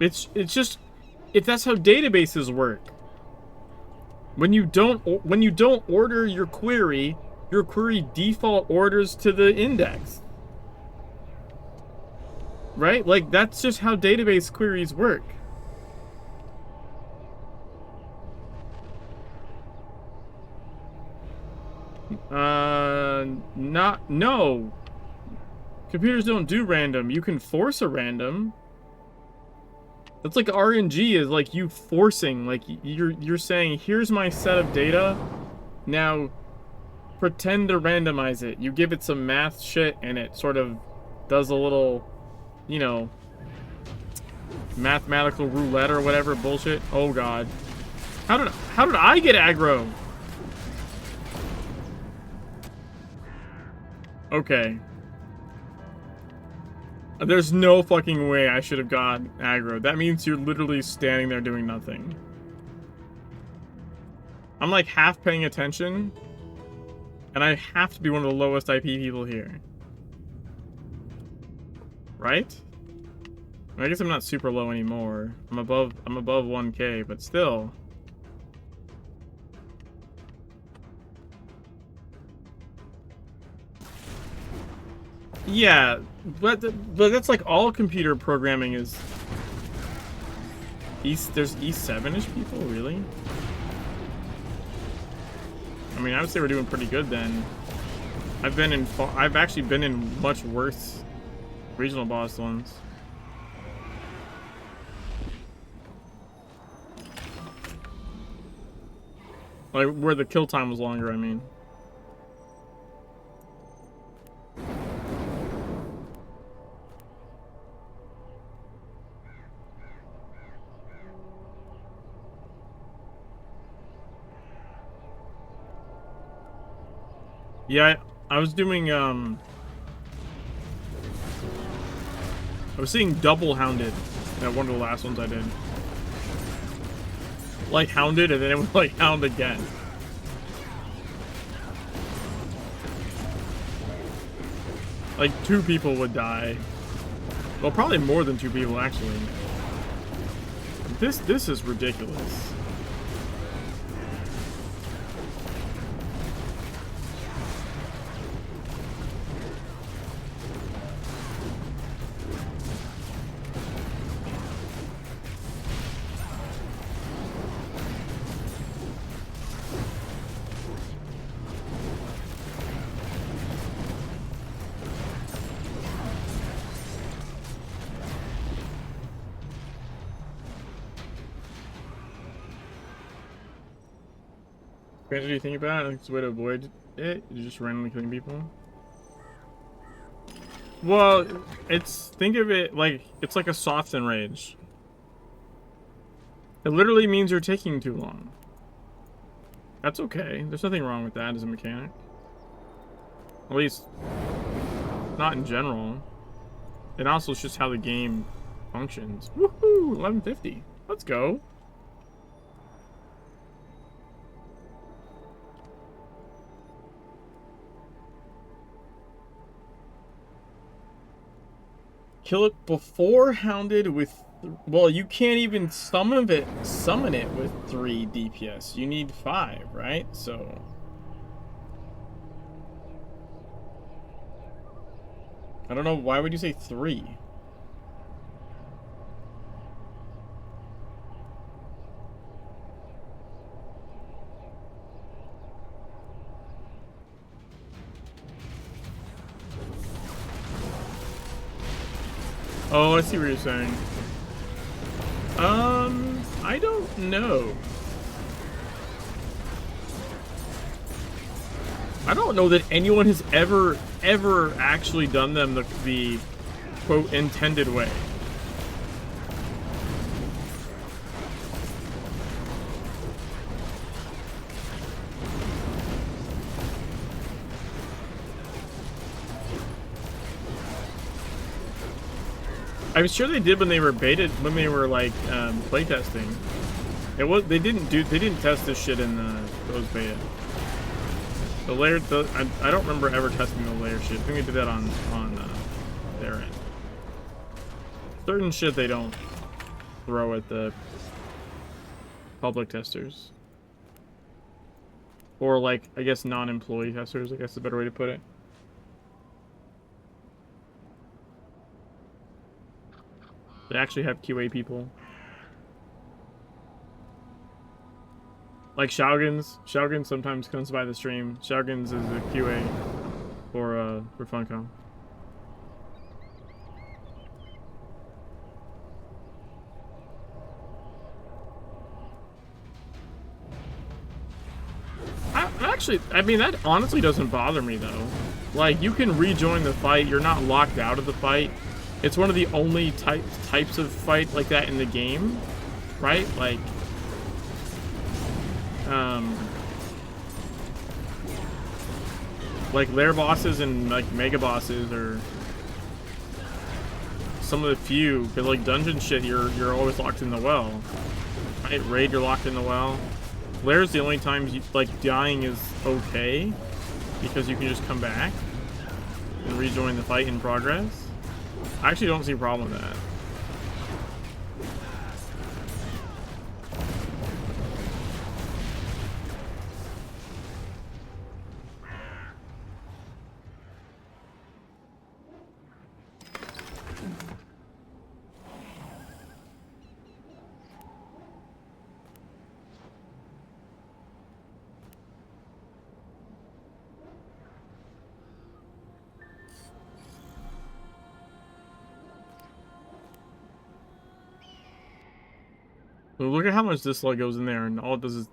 It's just, if that's how databases work. When you don't order your query default orders to the index. Right? Like, that's just how database queries work. No. Computers don't do random. You can force a random. That's like RNG is like you forcing, like you're saying, here's my set of data. Now pretend to randomize it. You give it some math shit and it sort of does a little, you know, mathematical roulette or whatever bullshit. Oh god. How did I get aggro? Okay. There's no fucking way I should have got aggro. That means you're literally standing there doing nothing. I'm like half paying attention, and I have to be one of the lowest IP people here. Right? I guess I'm not super low anymore. I'm above 1K, but still. Yeah, but that's like all computer programming is. There's E7-ish people, really? I mean, I would say we're doing pretty good then. I've actually been in much worse regional boss ones. Like where the kill time was longer, I mean. Yeah, I was doing, I was seeing double hounded at one of the last ones I did. Like hounded, and then it would like hound again. Like 2 people would die. Well, probably more than 2 people, actually. This is ridiculous. What do you think about it? I think it's a way to avoid it. You're just randomly killing people. Well, think of it like, it's like a soft enrage. It literally means you're taking too long. That's okay. There's nothing wrong with that as a mechanic. At least, not in general. And also, it's just how the game functions. Woohoo! 1150. Let's go. Kill it before hounded with Well, you can't even summon it with 3 DPS. You need 5, right? So I don't know, why would you say 3? Oh, I see what you're saying. I don't know. I don't know that anyone has ever actually done them the quote intended way. I'm sure they did when they were like playtesting. They didn't test this shit in those beta. The layer, I don't remember ever testing the layer shit. I think they did that on their end. Certain shit they don't throw at the public testers, or like I guess non-employee testers. I guess is a better way to put it. They actually have QA people. Like Shougins. Shougins sometimes comes by the stream. Shougins is a QA for Funcom. I mean, that honestly doesn't bother me though. Like, you can rejoin the fight. You're not locked out of the fight. It's one of the only types of fight like that in the game, right? Like lair bosses and like mega bosses are some of the few. Cause like dungeon shit, you're always locked in the well, right? Raid, you're locked in the well. Lair's the only time like dying is okay because you can just come back and rejoin the fight in progress. I actually don't see a problem with that. So look at how much this slug goes in there, and all it does is...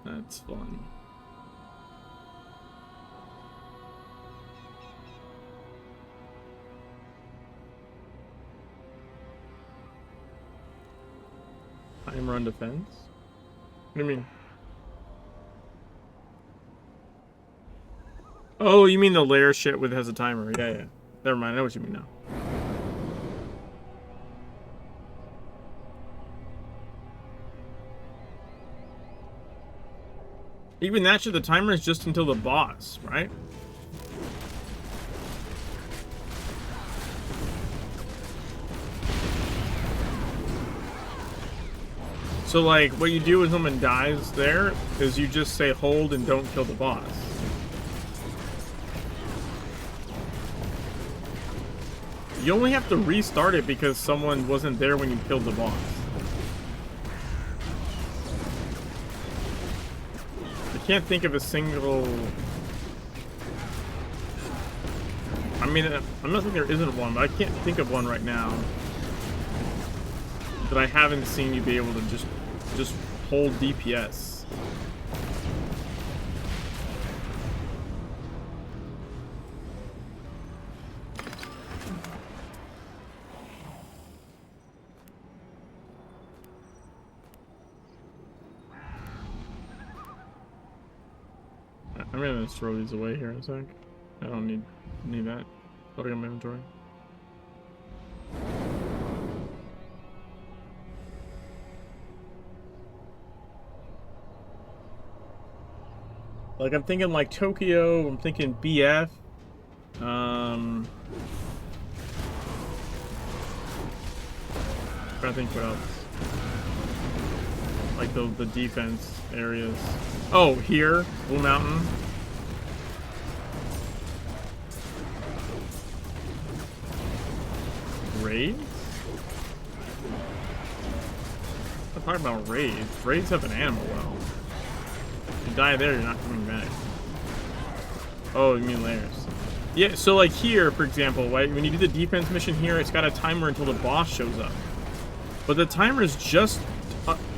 That's fun. Time run defense? What do you mean? Oh, you mean the lair shit with has a timer. Yeah. Never mind, I know what you mean now. Even that shit, the timer is just until the boss, right? So like, what you do when someone dies there is you just say hold and don't kill the boss. You only have to restart it because someone wasn't there when you killed the boss. I can't think of a single... I mean, I'm not saying there isn't one, but I can't think of one right now that I haven't seen you be able to just hold DPS. I'm gonna just throw these away here in a sec. I don't need that. Put it in my inventory. Like, I'm thinking like Tokyo, I'm thinking BF. trying to think what else. Like the defense areas. Oh, here, Blue Mountain. Raids? I'm talking about raids. Raids have an animal well. If you die there, you're not coming back. Oh, you mean layers. Yeah, so like here, for example, right, when you do the defense mission here, it's got a timer until the boss shows up. But the timer is just,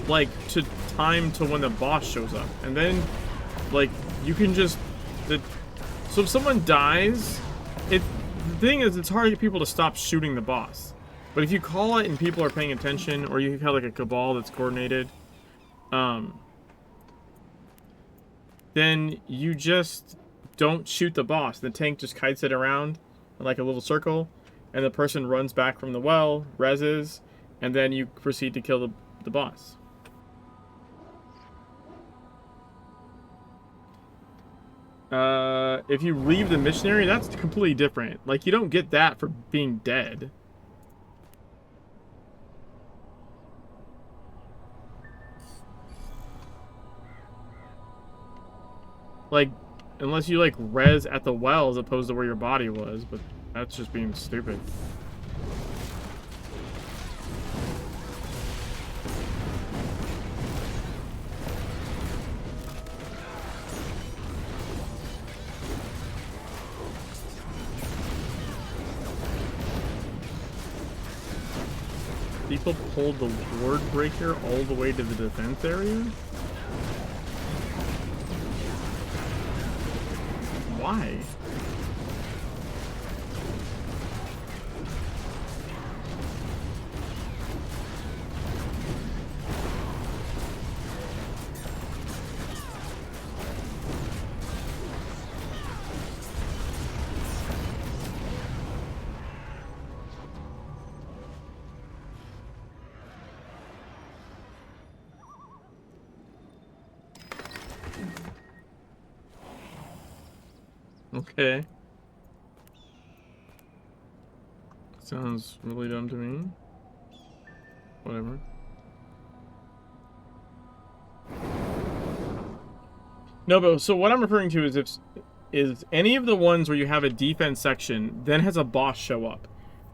like, to time to when the boss shows up. And then, like, you can just... So if someone dies, the thing is, it's hard to get people to stop shooting the boss. But if you call it and people are paying attention, or you have, like, a cabal that's coordinated, then you just don't shoot the boss. The tank just kites it around in like a little circle, and the person runs back from the well, reses, and then you proceed to kill the boss. If you leave the missionary, that's completely different. Like, you don't get that for being dead. Like, unless you, like, res at the well as opposed to where your body was, but that's just being stupid. People pulled the ward breaker all the way to the defense area? Why? Okay. Sounds really dumb to me. Whatever. No, but so what I'm referring to is any of the ones where you have a defense section, then has a boss show up.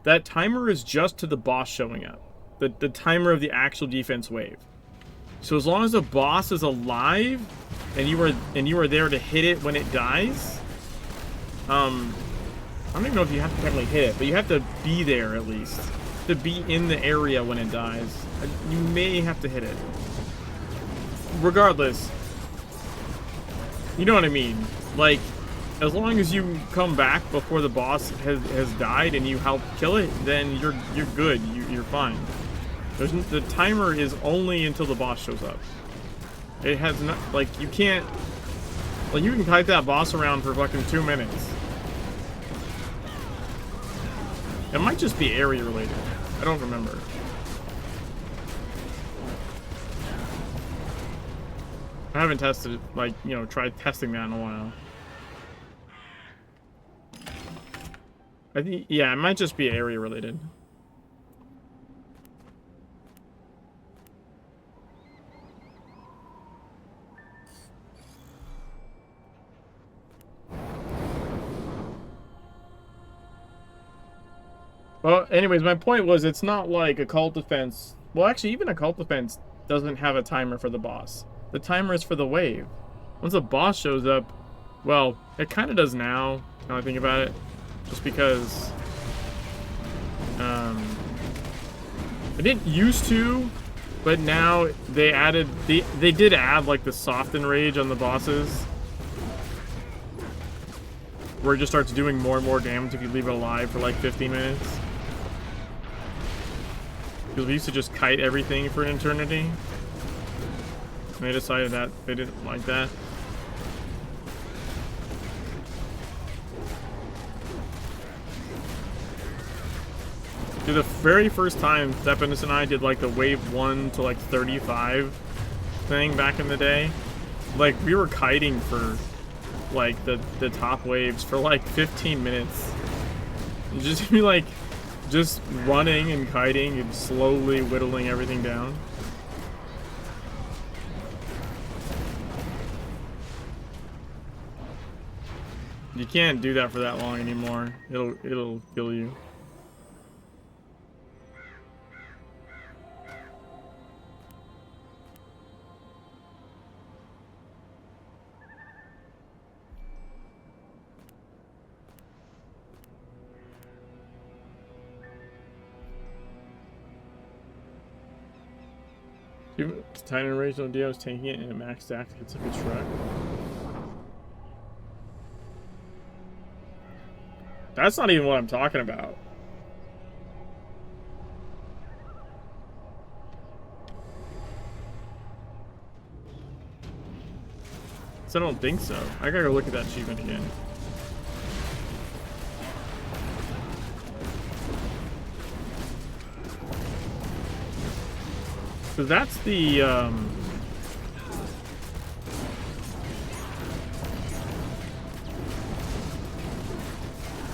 That timer is just to the boss showing up. The timer of the actual defense wave. So as long as the boss is alive and you are there to hit it when it dies. I don't even know if you have to technically hit it, but you have to be there at least. To be in the area when it dies. You may have to hit it. Regardless. You know what I mean? Like, as long as you come back before the boss has died and you help kill it, then you're good. You're fine. The timer is only until the boss shows up. It has not, like, you can't, like, you can kite that boss around for fucking 2 minutes. It might just be area related. I don't remember. I haven't tested, like, you know, tried testing that in a while. I think, yeah, it might just be area related. Well, anyways, my point was it's not like Occult Defense. Well, actually, even Occult Defense doesn't have a timer for the boss. The timer is for the wave. Once the boss shows up, well, it kind of does now I think about it. Just because it didn't used to, but now they added, they did add like the soften rage on the bosses, where it just starts doing more and more damage if you leave it alive for like 15 minutes. Because we used to just kite everything for an eternity. And they decided that they didn't like that. Dude, the very first time Stephanus and I did like the wave 1 to like 35 thing back in the day, like we were kiting for like the top waves for like 15 minutes. It'd just be like Just running and kiting and slowly whittling everything down. You can't do that for that long anymore. It'll kill you. Titan original Dio is taking it and it maxed stack hits like a truck. That's not even what I'm talking about. So I don't think so. I gotta go look at that achievement again. So that's the, yeah,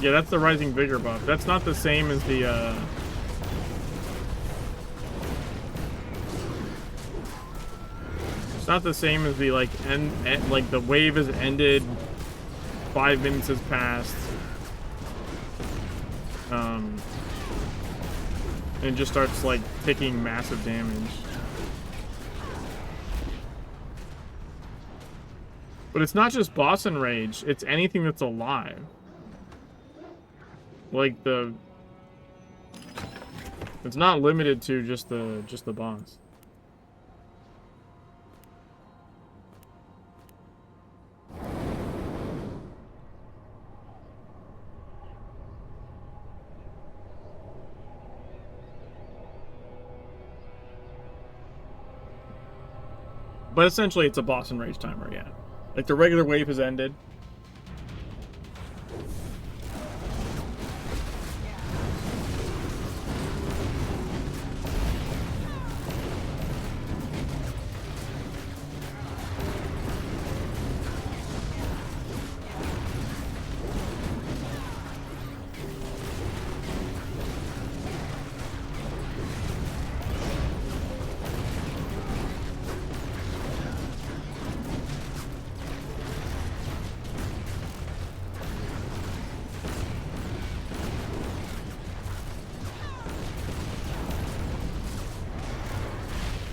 that's the Rising Vigor buff. That's not the same as the, it's not the same as the, like, like, the wave has ended, 5 minutes has passed, and it just starts, like, taking massive damage. But it's not just boss enrage, it's anything that's alive. Like it's not limited to just the boss. But essentially it's a boss enrage timer, yeah. Like, the regular wave has ended.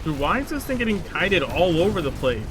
Dude, why is this thing getting kited all over the place?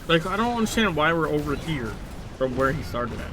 Like, I don't understand why we're over here from where he started at.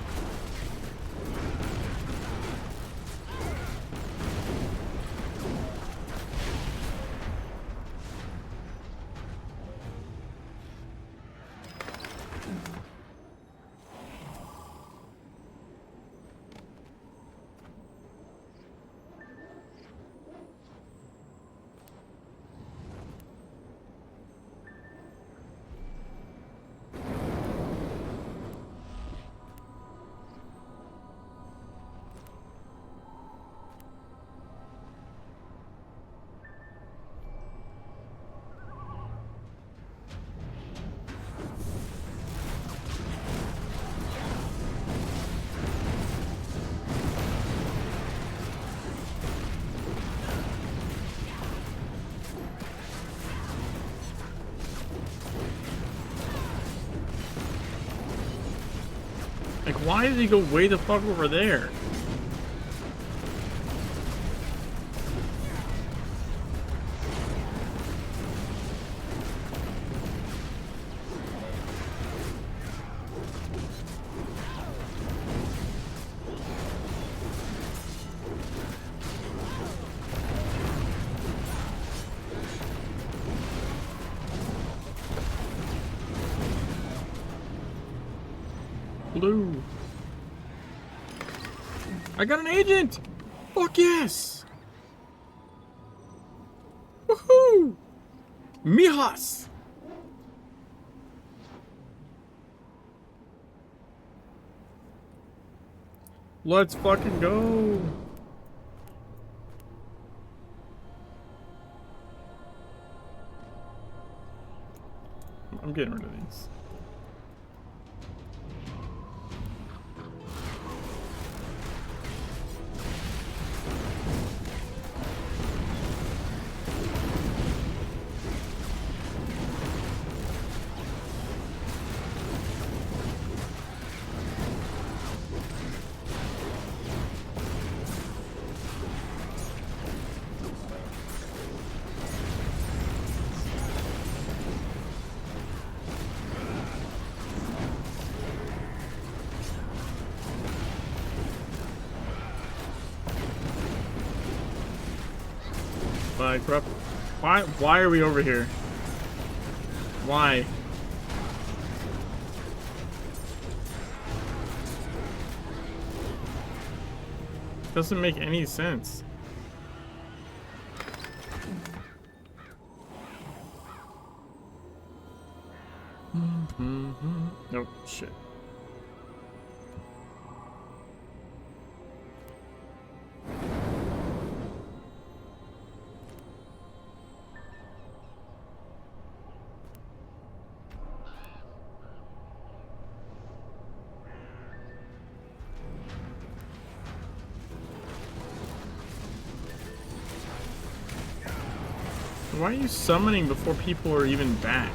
Like, why did he go way the fuck over there? Blue. I got an agent! Fuck yes! Woohoo! Mijas! Let's fucking go! I'm getting rid of these. Corrupt. Why are we over here? Why? Doesn't make any sense. Nope, shit. Why are you summoning before people are even back?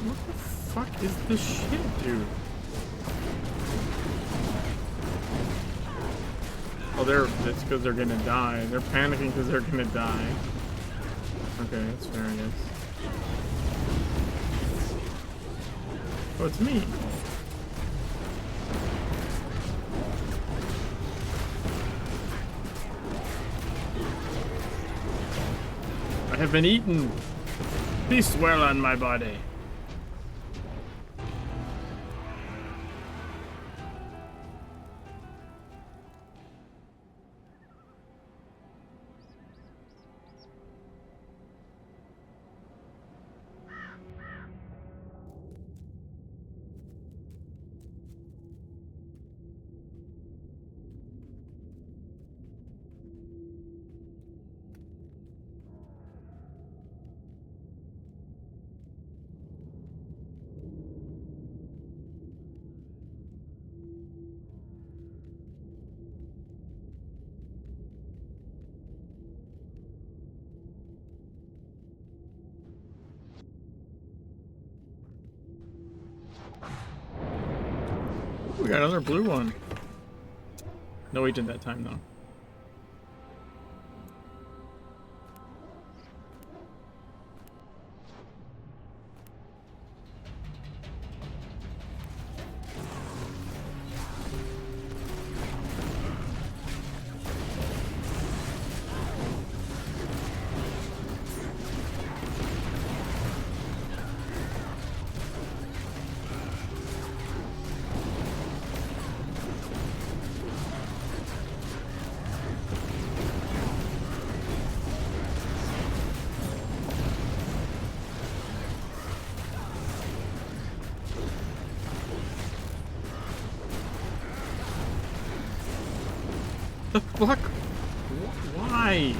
What the fuck is this shit, dude? Oh, it's because they're gonna die. They're panicking because they're gonna die. Okay, that's fair, I guess. Oh, it's me. I have been eaten. Feast well on my body. We got another blue one. No agent that time, though. The fuck? Why?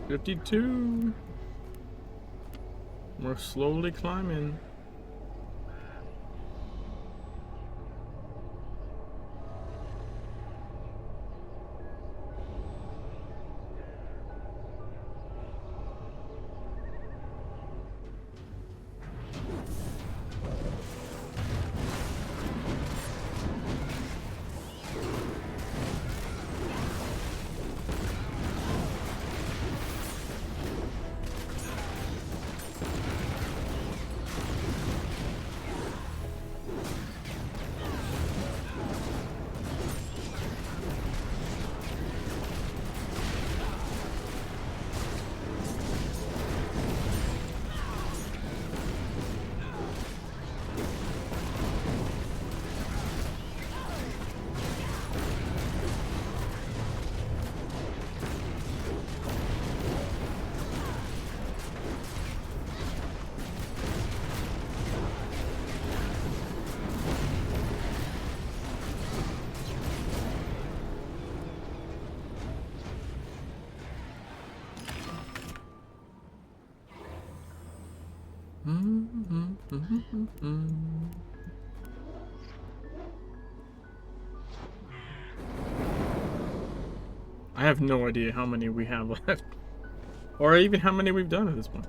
52. We're slowly climbing. I have no idea how many we have left, or even how many we've done at this point.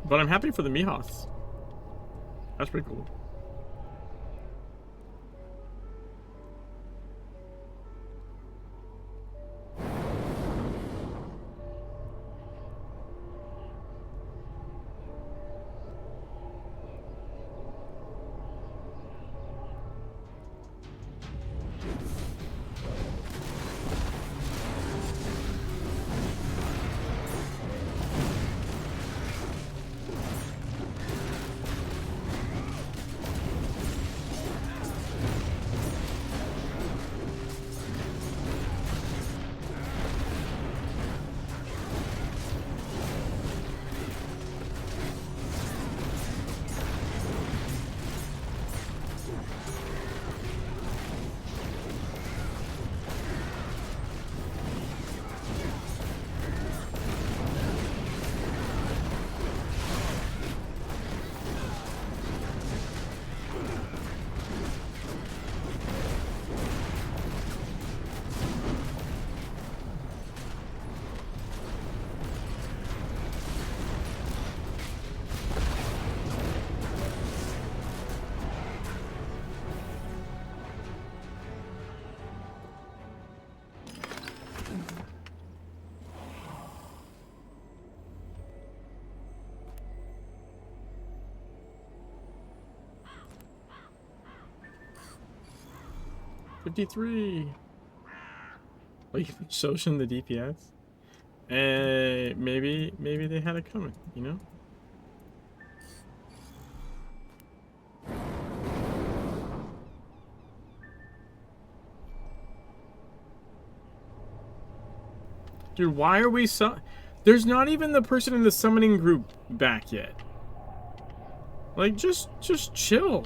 But I'm happy for the Mihas. That's pretty cool. 53. Well, you can show them the DPS. Maybe they had it coming, you know? Dude, why are we so... There's not even the person in the summoning group back yet. Like, just chill.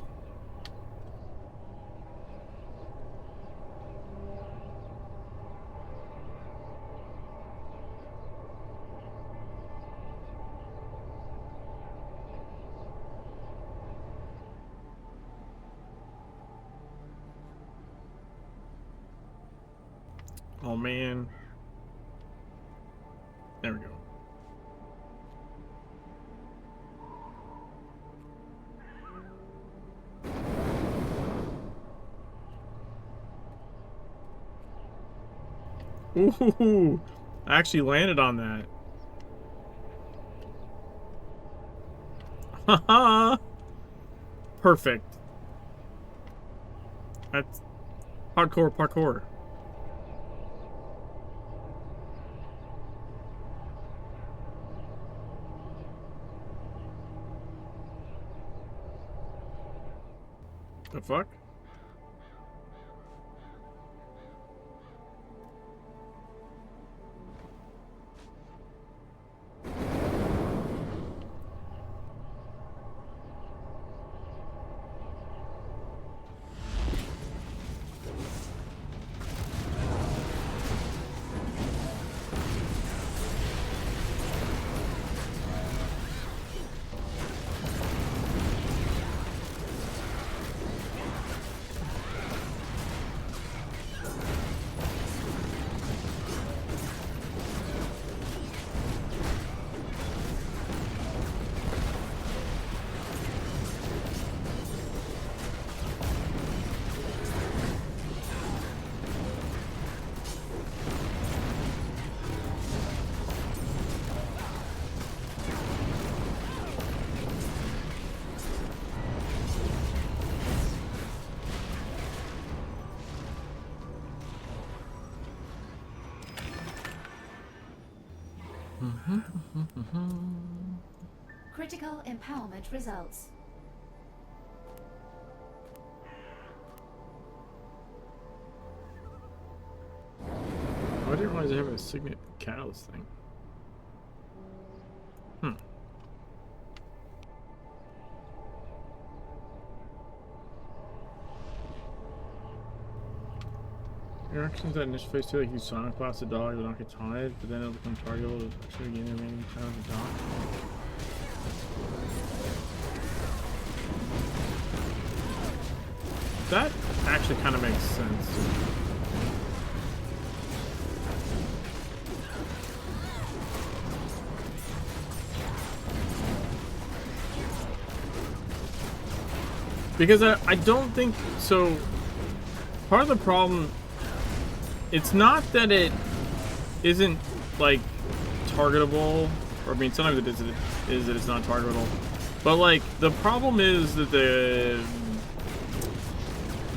Oh, man. There we go. Ooh, I actually landed on that. Haha. Perfect. That's hardcore parkour. The fuck? Critical empowerment results. I didn't realize I have a signet catalyst thing. Your actions at initial phase 2, like you Sonic Blast a dog, will not get taunted, but then it'll become targetable to actually gain the remaining time of the dog. That actually kind of makes sense. Because I don't think so. Part of the problem, it's not that it isn't like targetable, or I mean sometimes it is that it's not targetable, but like the problem is that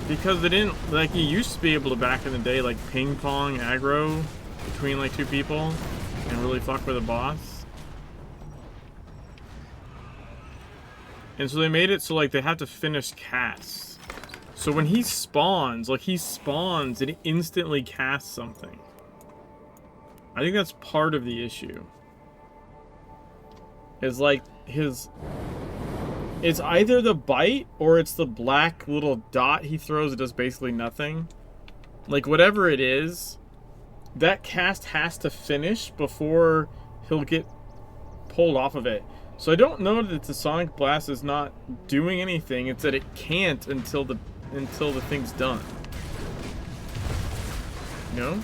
because they didn't, like, you used to be able to back in the day like ping pong aggro between like two people and really fuck with a boss. And so they made it so like they have to finish casts. So when he spawns, it instantly casts something. I think that's part of the issue. Is like it's either the bite or it's the black little dot he throws that does basically nothing. Like whatever it is, that cast has to finish before he'll get pulled off of it. So I don't know that the Sonic Blast is not doing anything, it's that it can't until the thing's done. You know?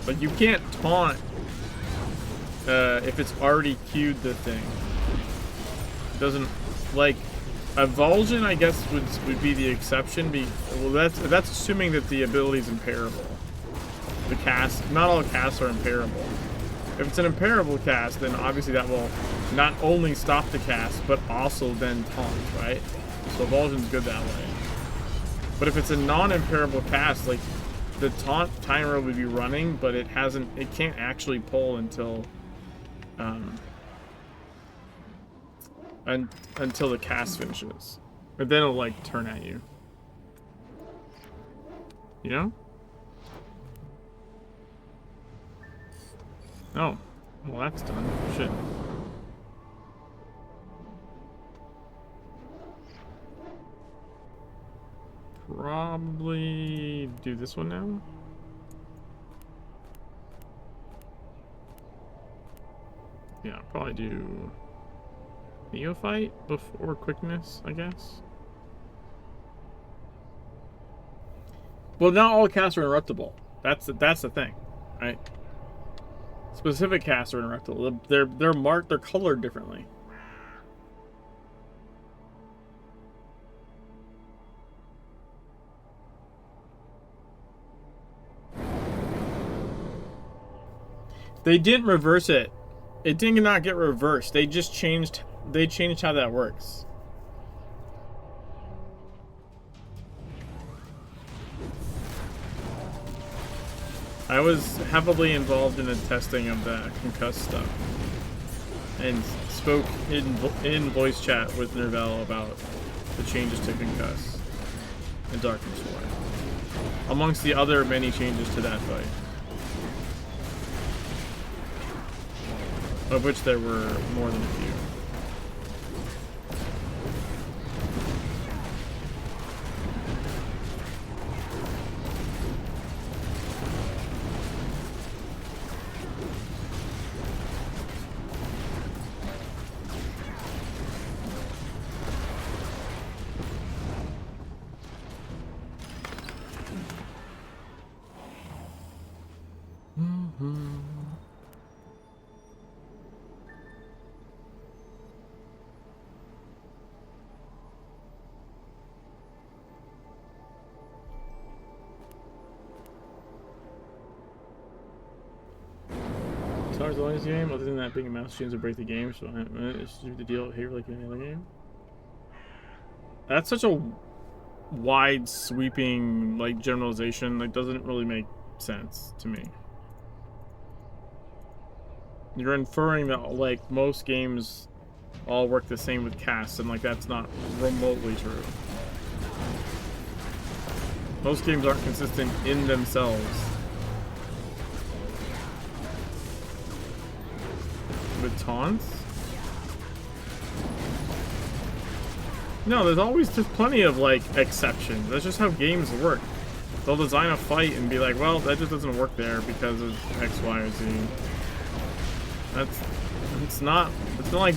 But you can't taunt if it's already queued the thing. It doesn't, like, Evulsion, I guess, would be the exception. Well, that's assuming that the ability is impairable. the cast. Not all casts are impairable. If it's an impairable cast, then obviously that will not only stop the cast, but also then taunt, right? So Evulsion's good that way. But if it's a non-impairable cast, like the taunt timer would be running, but it can't actually pull until until the cast finishes. But then it'll like turn at you. You know? Oh. Well, that's done. Shit. Probably do this one now. Yeah, I'll probably do Neophyte before Quickness, I guess. Well, not all casts are interruptible. That's the thing, right? Specific casts are interruptible. They're marked, they're colored differently. They didn't reverse it. It did not get reversed. They just changed. They changed how that works. I was heavily involved in the testing of the concuss stuff, and spoke in voice chat with Nervel about the changes to concuss and Darkness War, amongst the other many changes to that fight. Of which there were more than a few. As long as the game, other than that being a mouse chains will break the game, so it's the deal here like any other game. That's such a wide sweeping like generalization, like doesn't really make sense to me. You're inferring that like most games all work the same with casts, and like that's not remotely true. Most games aren't consistent in themselves. With taunts? No, there's plenty of like exceptions. That's just how games work. They'll design a fight and be like, well, that just doesn't work there because of X, Y, or Z. It's not like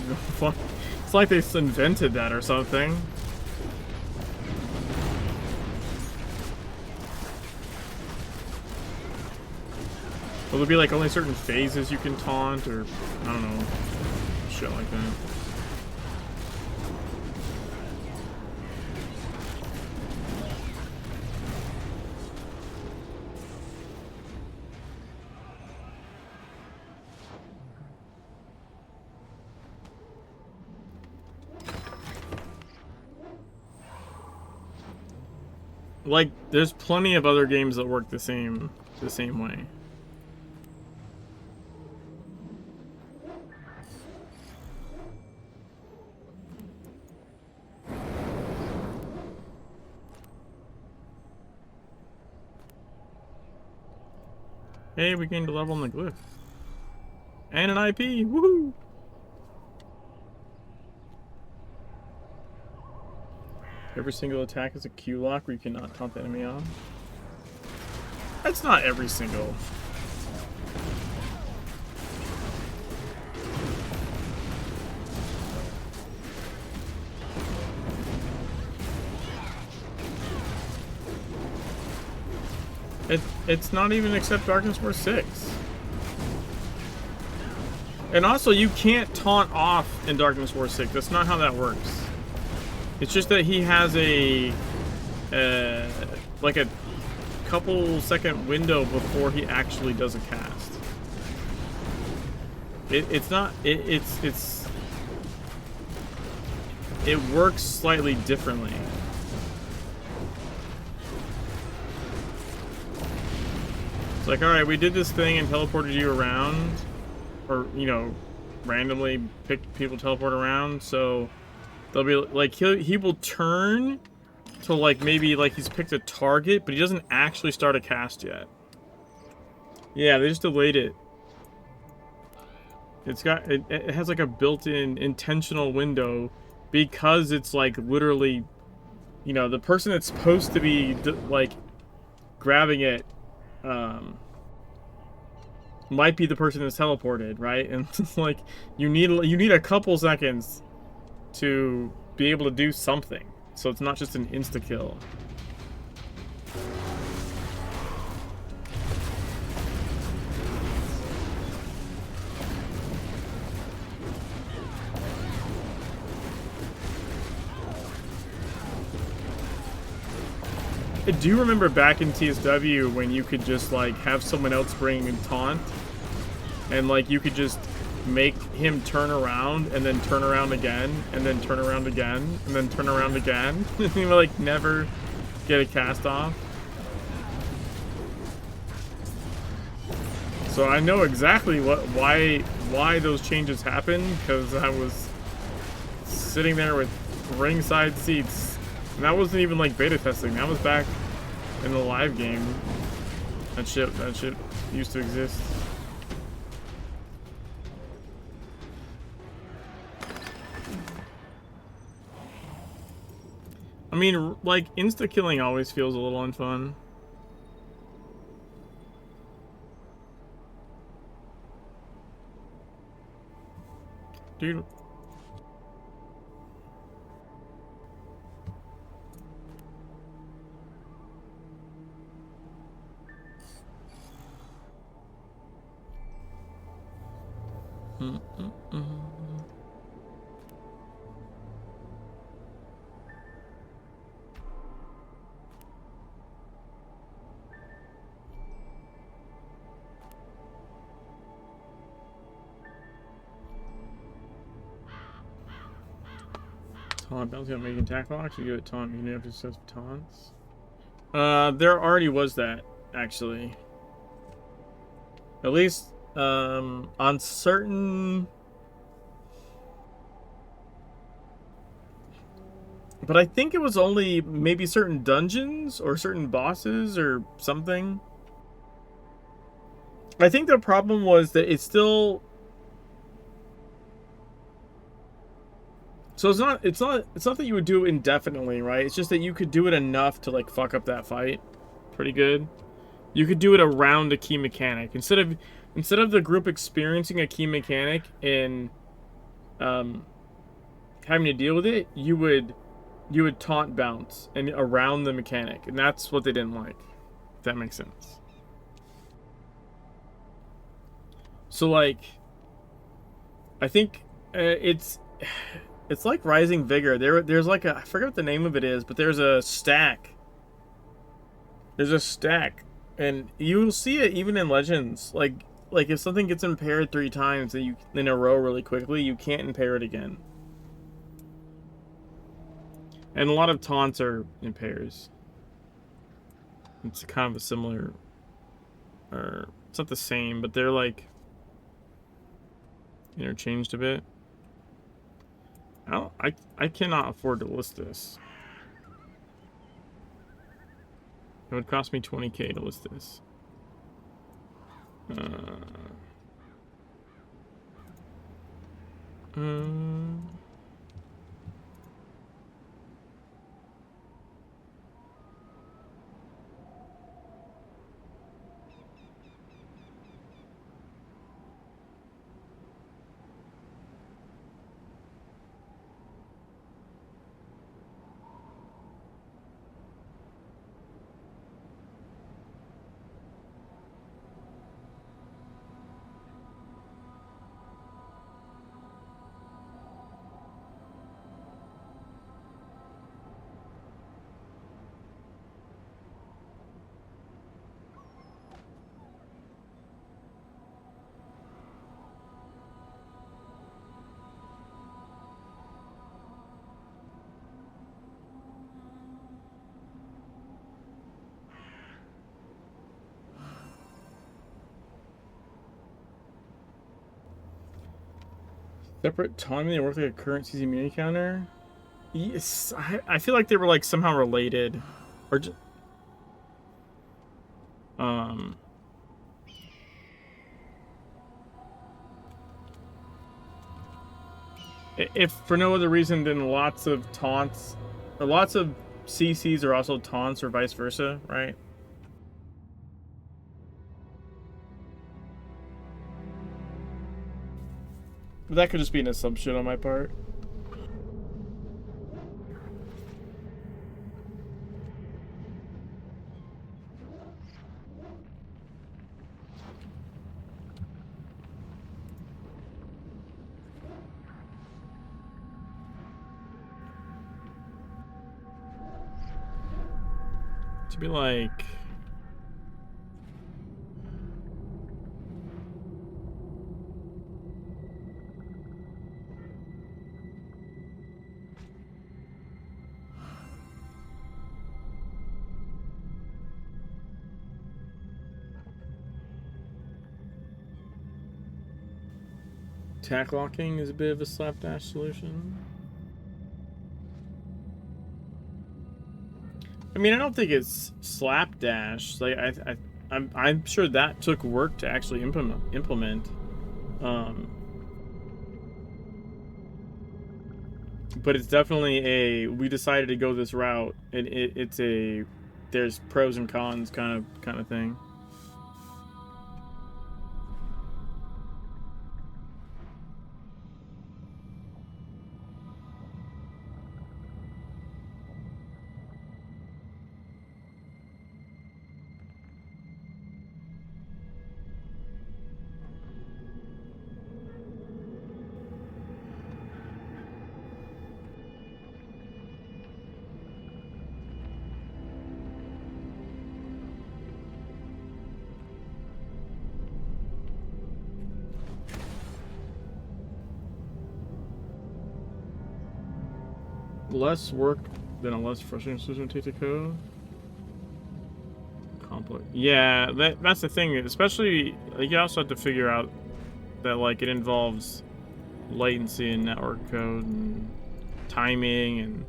it's like they invented that or something. Will there be like only certain phases you can taunt, or I don't know, shit like that. Like, there's plenty of other games that work the same way. Hey, we gained a level in the glyph. And an IP! Woohoo! Every single attack is a Q lock where you cannot taunt the enemy on. That's not every single. It's not even except Darkness War 6. And also, you can't taunt off in Darkness War 6. That's not how that works. It's just that he has a like a couple second window before he actually does a cast. It's not. It works slightly differently. It's like, all right, we did this thing and teleported you around, or you know, randomly picked people teleport around. So they'll be like, he will turn to like maybe like he's picked a target, but he doesn't actually start a cast yet. Yeah, they just delayed it. It has like a built-in intentional window because it's like literally, you know, the person that's supposed to be like grabbing it might be the person that's teleported, right? And it's like you need a couple seconds to be able to do something, so it's not just an insta kill. I do remember back in TSW when you could just like have someone else bring in taunt, and like you could just make him turn around and then turn around again and then turn around again and then turn around again. You would like never get a cast off. So I know exactly why those changes happened, because I was sitting there with ringside seats. And that wasn't even like beta testing. That was back in the live game. That shit used to exist. I mean, like, insta-killing always feels a little unfun. Dude. Taunt bounty on making tackle locks. You get a taunt. You have to set taunts. There already was that, actually. At least, on certain... But I think it was only maybe certain dungeons or certain bosses or something. I think the problem was that it's still... So it's not that you would do it indefinitely, right? It's just that you could do it enough to like fuck up that fight. Pretty good. You could do it around a key mechanic. Instead of the group experiencing a key mechanic and having to deal with it, you would taunt bounce and around the mechanic, and that's what they didn't like. If that makes sense. So like, I think it's like Rising Vigor. There's like I forget what the name of it is, but there's a stack. There's a stack, and you'll see it even in Legends. Like if something gets impaired 3 times in a row really quickly, you can't impair it again. And a lot of taunts are impairs. It's kind of a similar, or it's not the same, but they're like interchanged a bit. I cannot afford to list this. It would cost me 20K to list this. Separate autonomy, they work like a current CZ mini counter. Yes, I feel like they were like somehow related, or just, if for no other reason than lots of taunts, or lots of CCs are also taunts or vice versa, right? But that could just be an assumption on my part. To be like... Tack locking is a bit of a slapdash solution. I mean, I don't think it's slapdash. Like I'm sure that took work to actually implement. But it's definitely we decided to go this route, and it's there's pros and cons kind of thing. Less work than a less frustrating solution to take to code. Complex. Yeah, that's the thing. Especially, like, you also have to figure out that like it involves latency and network code and timing and.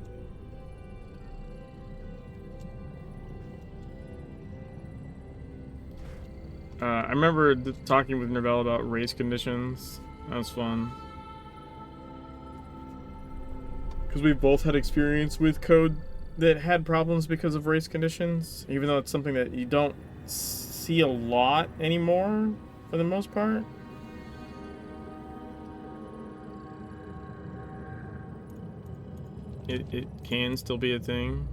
I remember talking with Nervel about race conditions. That was fun. Because we both had experience with code that had problems because of race conditions, even though it's something that you don't see a lot anymore, for the most part. It can still be a thing.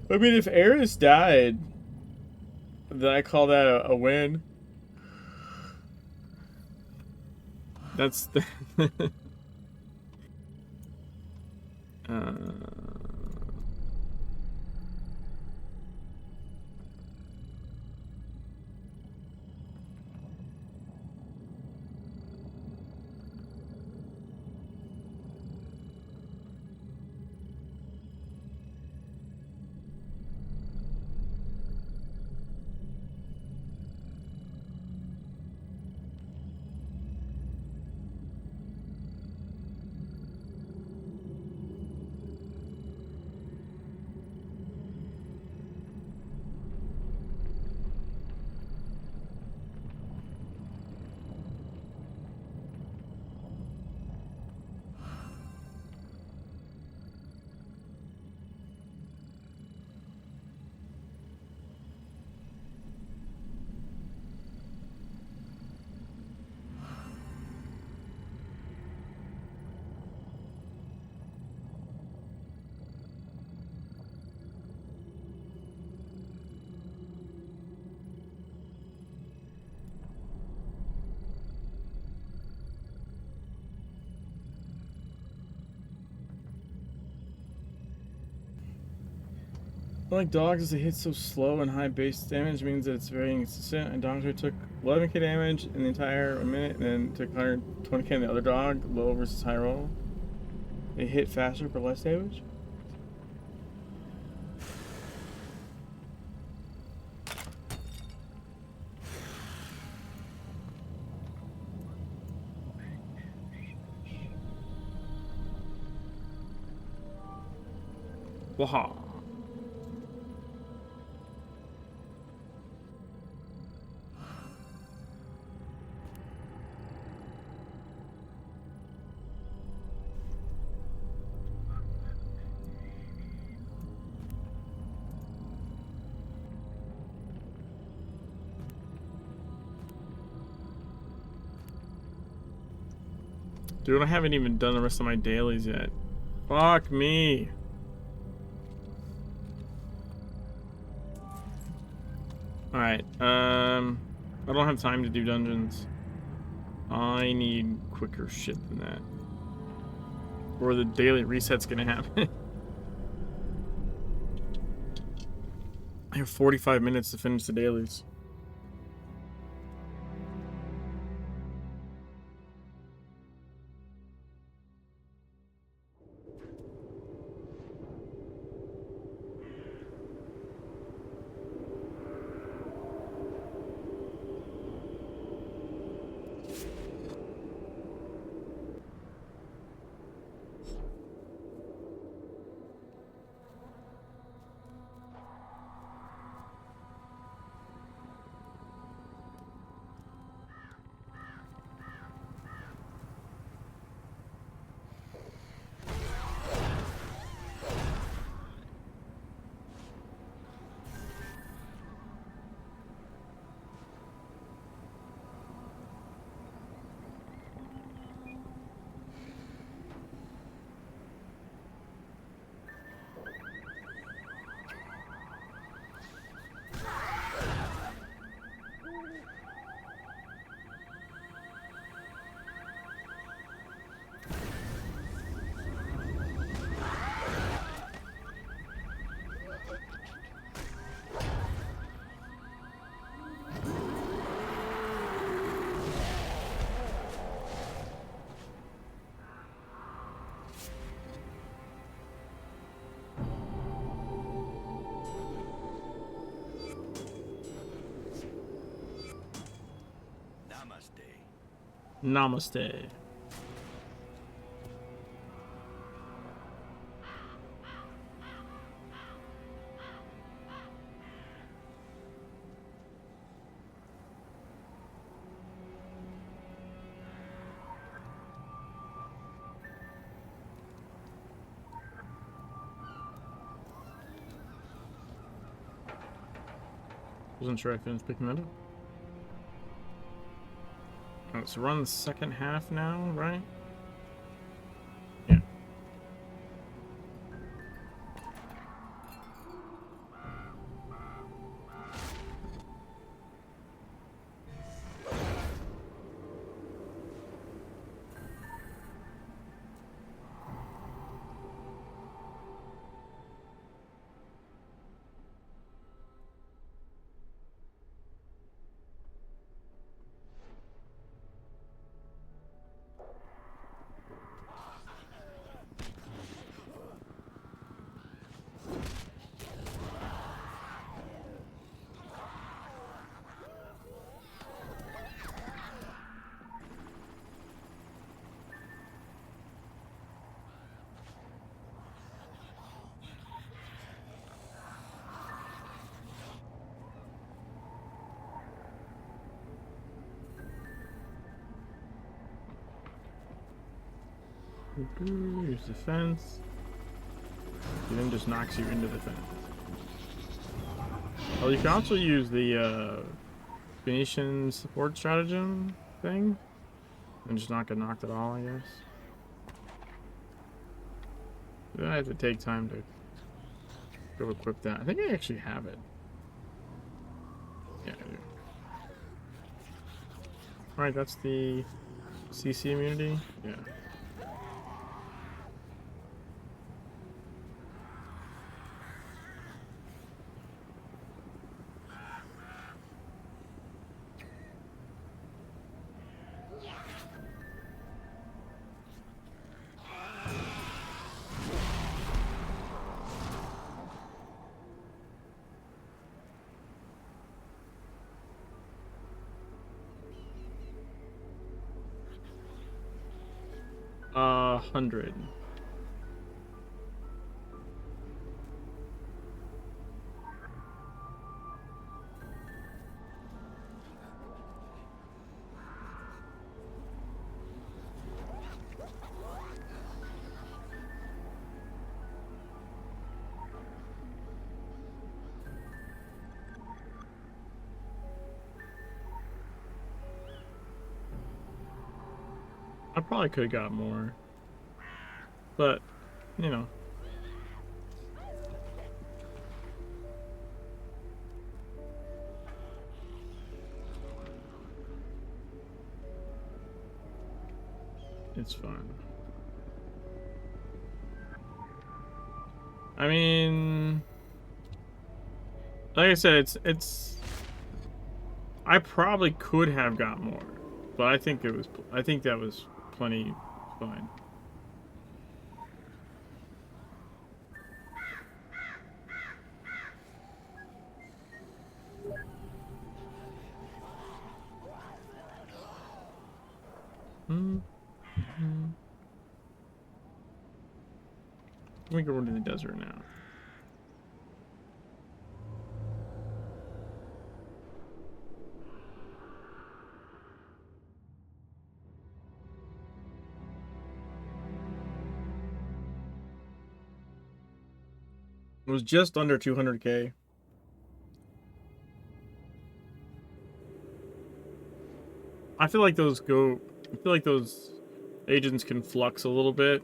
I mean, if Eris died, then I call that a win. That's the... Like dogs, as it hits so slow and high base damage means that it's very inconsistent. And dogs who took 11k damage in the entire minute and then took 120k in the other dog, low versus high roll. They hit faster for less damage. Waha. Dude, I haven't even done the rest of my dailies yet. Fuck me. Alright, I don't have time to do dungeons. I need quicker shit than that. Or the daily reset's gonna happen. I have 45 minutes to finish the dailies. Namaste. Wasn't sure I finished picking that up. Oh, so we're on the second half now, right? Yeah. Use the fence. It then just knocks you into the fence. Oh, you can also use the Phoenician support stratagem thing and just not get knocked at all, I guess. Then I have to take time to go equip that. I think I actually have it. Yeah, I do. Alright, that's the CC immunity. Yeah. 100. I probably could have got more, but you know, it's fine. I mean, like I said, it's. I probably could have got more, but I think that was plenty fine. Let me go into the desert now. It was just under 200K. I feel like those agents can flux a little bit.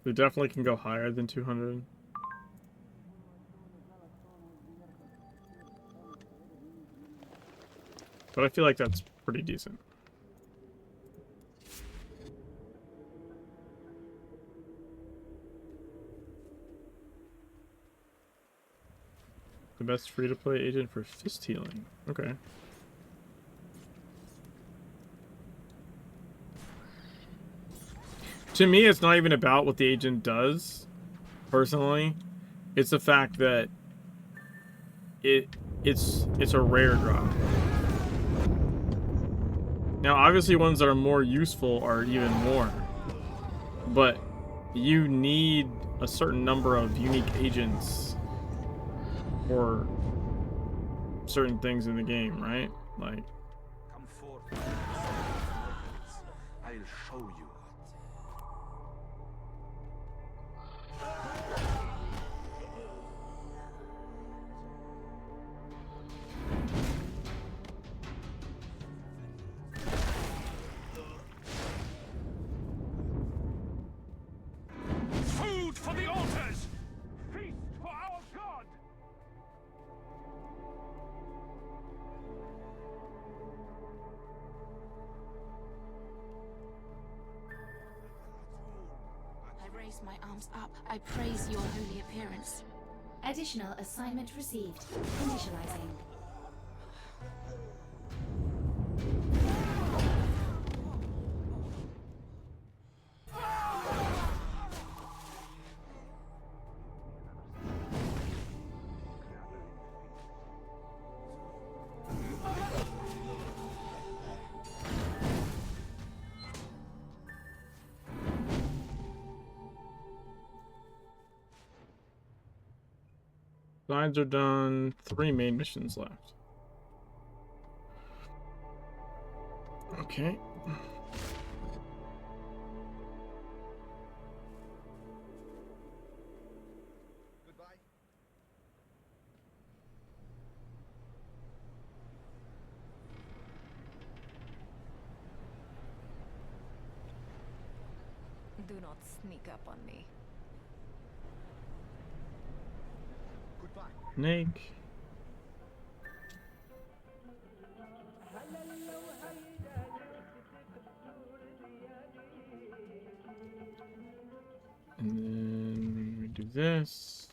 They definitely can go higher than 200. But I feel like that's pretty decent. The best free-to-play agent for fist healing. Okay. To me, it's not even about what the agent does, personally. It's the fact that it's a rare drop. Now, obviously, ones that are more useful are even more. But you need a certain number of unique agents for certain things in the game, right? Like, Come forth. I'll show you. Food for the altars! Feast for our god! I raise my arms up. I praise your holy appearance. Additional assignment received. Initializing. sides are done. 3 main missions left. Okay. Do not sneak up on me. Snake. And then we do this.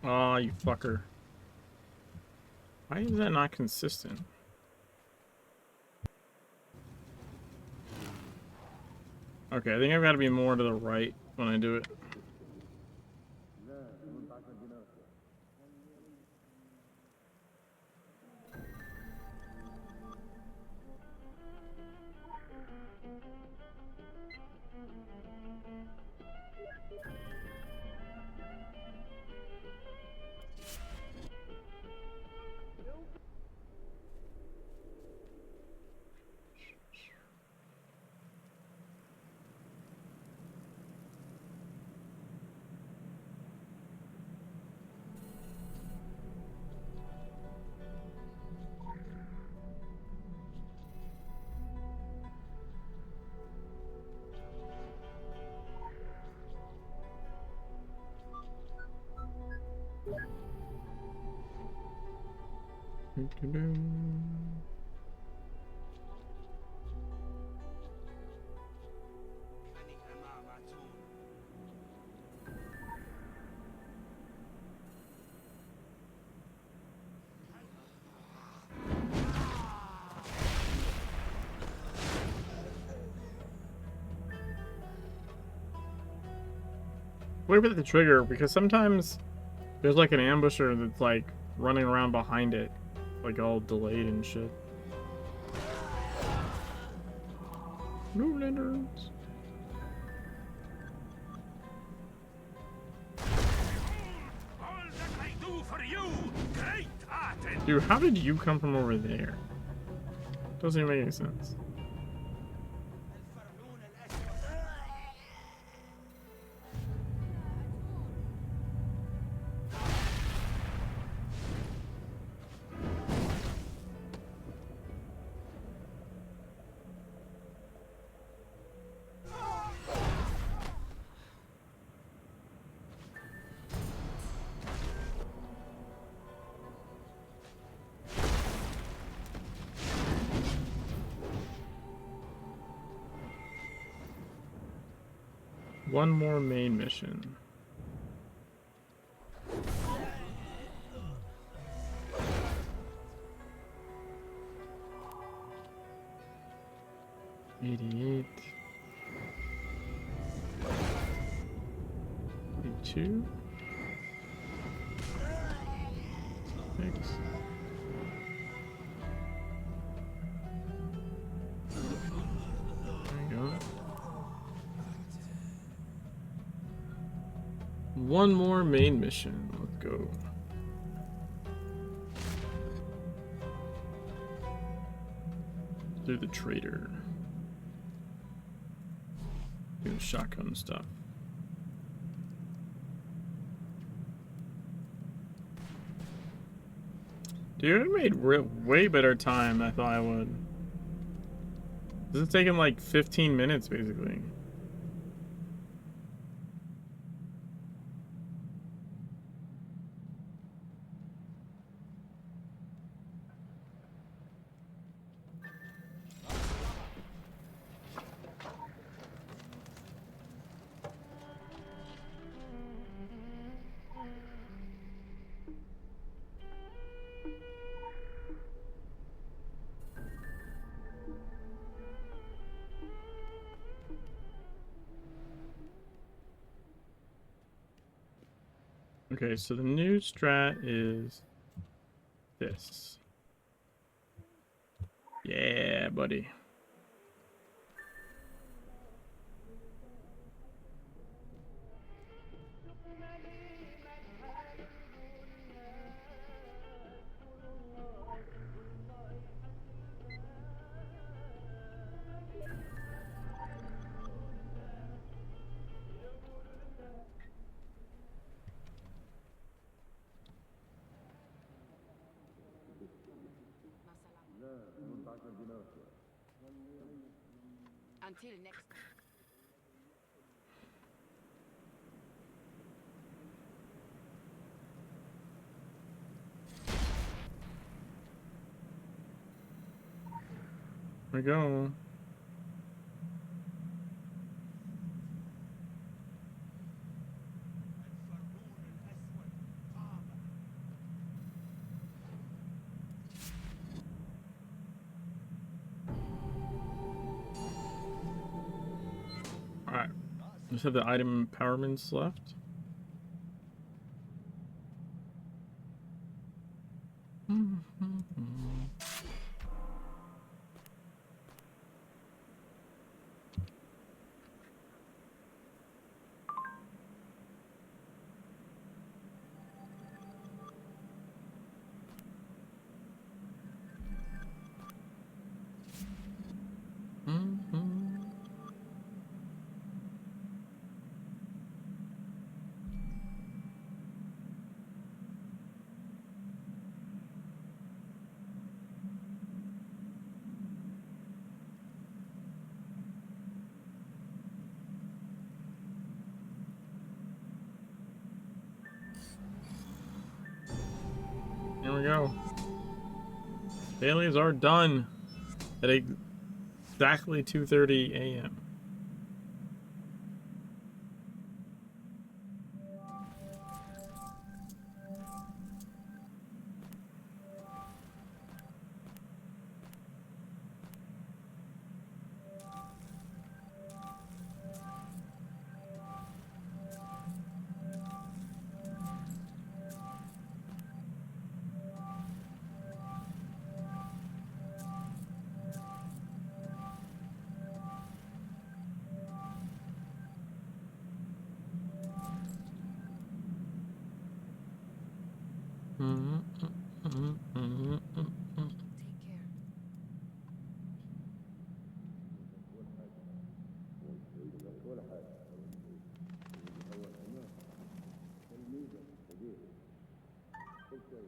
Aw, you fucker. Why is that not consistent? Okay, I think I've got to be more to the right when I do it. Wait with the trigger, because sometimes there's like an ambusher that's like running around behind it, like all delayed and shit. No lanterns. Dude, how did you come from over there? Doesn't even make any sense. One more main mission. $88. 82. 6. There you go. One more main mission. Let's go. Through the trader. Do shotgun stuff. Dude, I made way better time than I thought I would. This is taking like 15 minutes basically. Okay, so the new strat is this. Yeah, buddy. Until next time. Here we go. Just have the item empowerments left. Here we go. Dailies are done at exactly 2:30 a.m. Take care.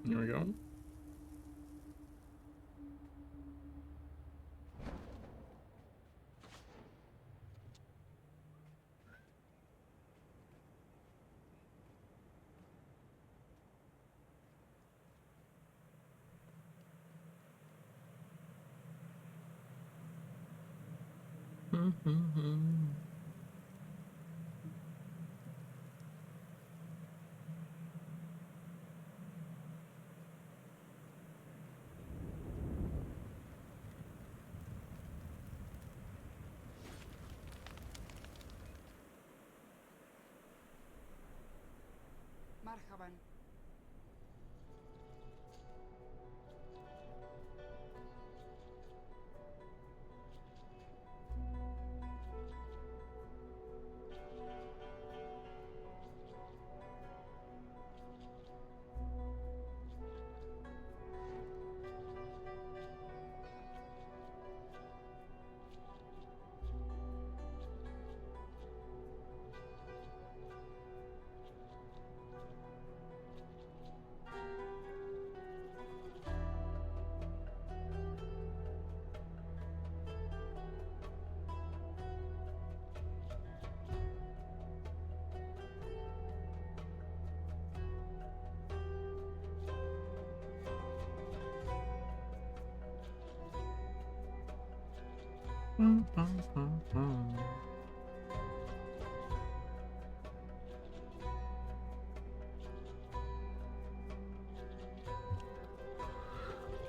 Here we go. مرحبا.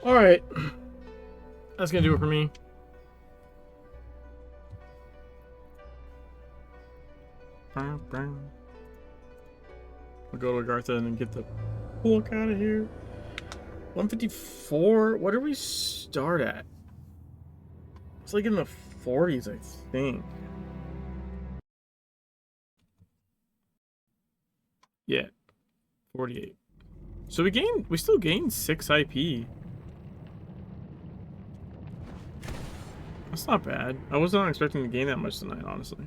All right, that's gonna do it for me. I'll go to Agartha and then get the fuck out of here. 154. What did we start at? It's like in the 40s, I think. Yeah, 48. So we still gained 6 IP. That's not bad. I was not expecting to gain that much tonight, honestly.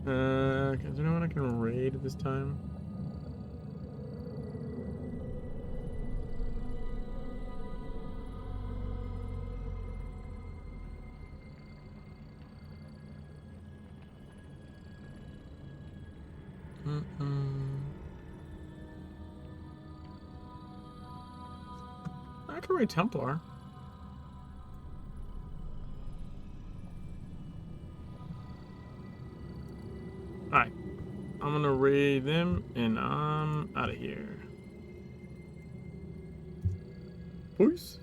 Is there anyone I can raid this time? I can raid Templar. Alright. I'm gonna raid them and I'm out of here. Peace.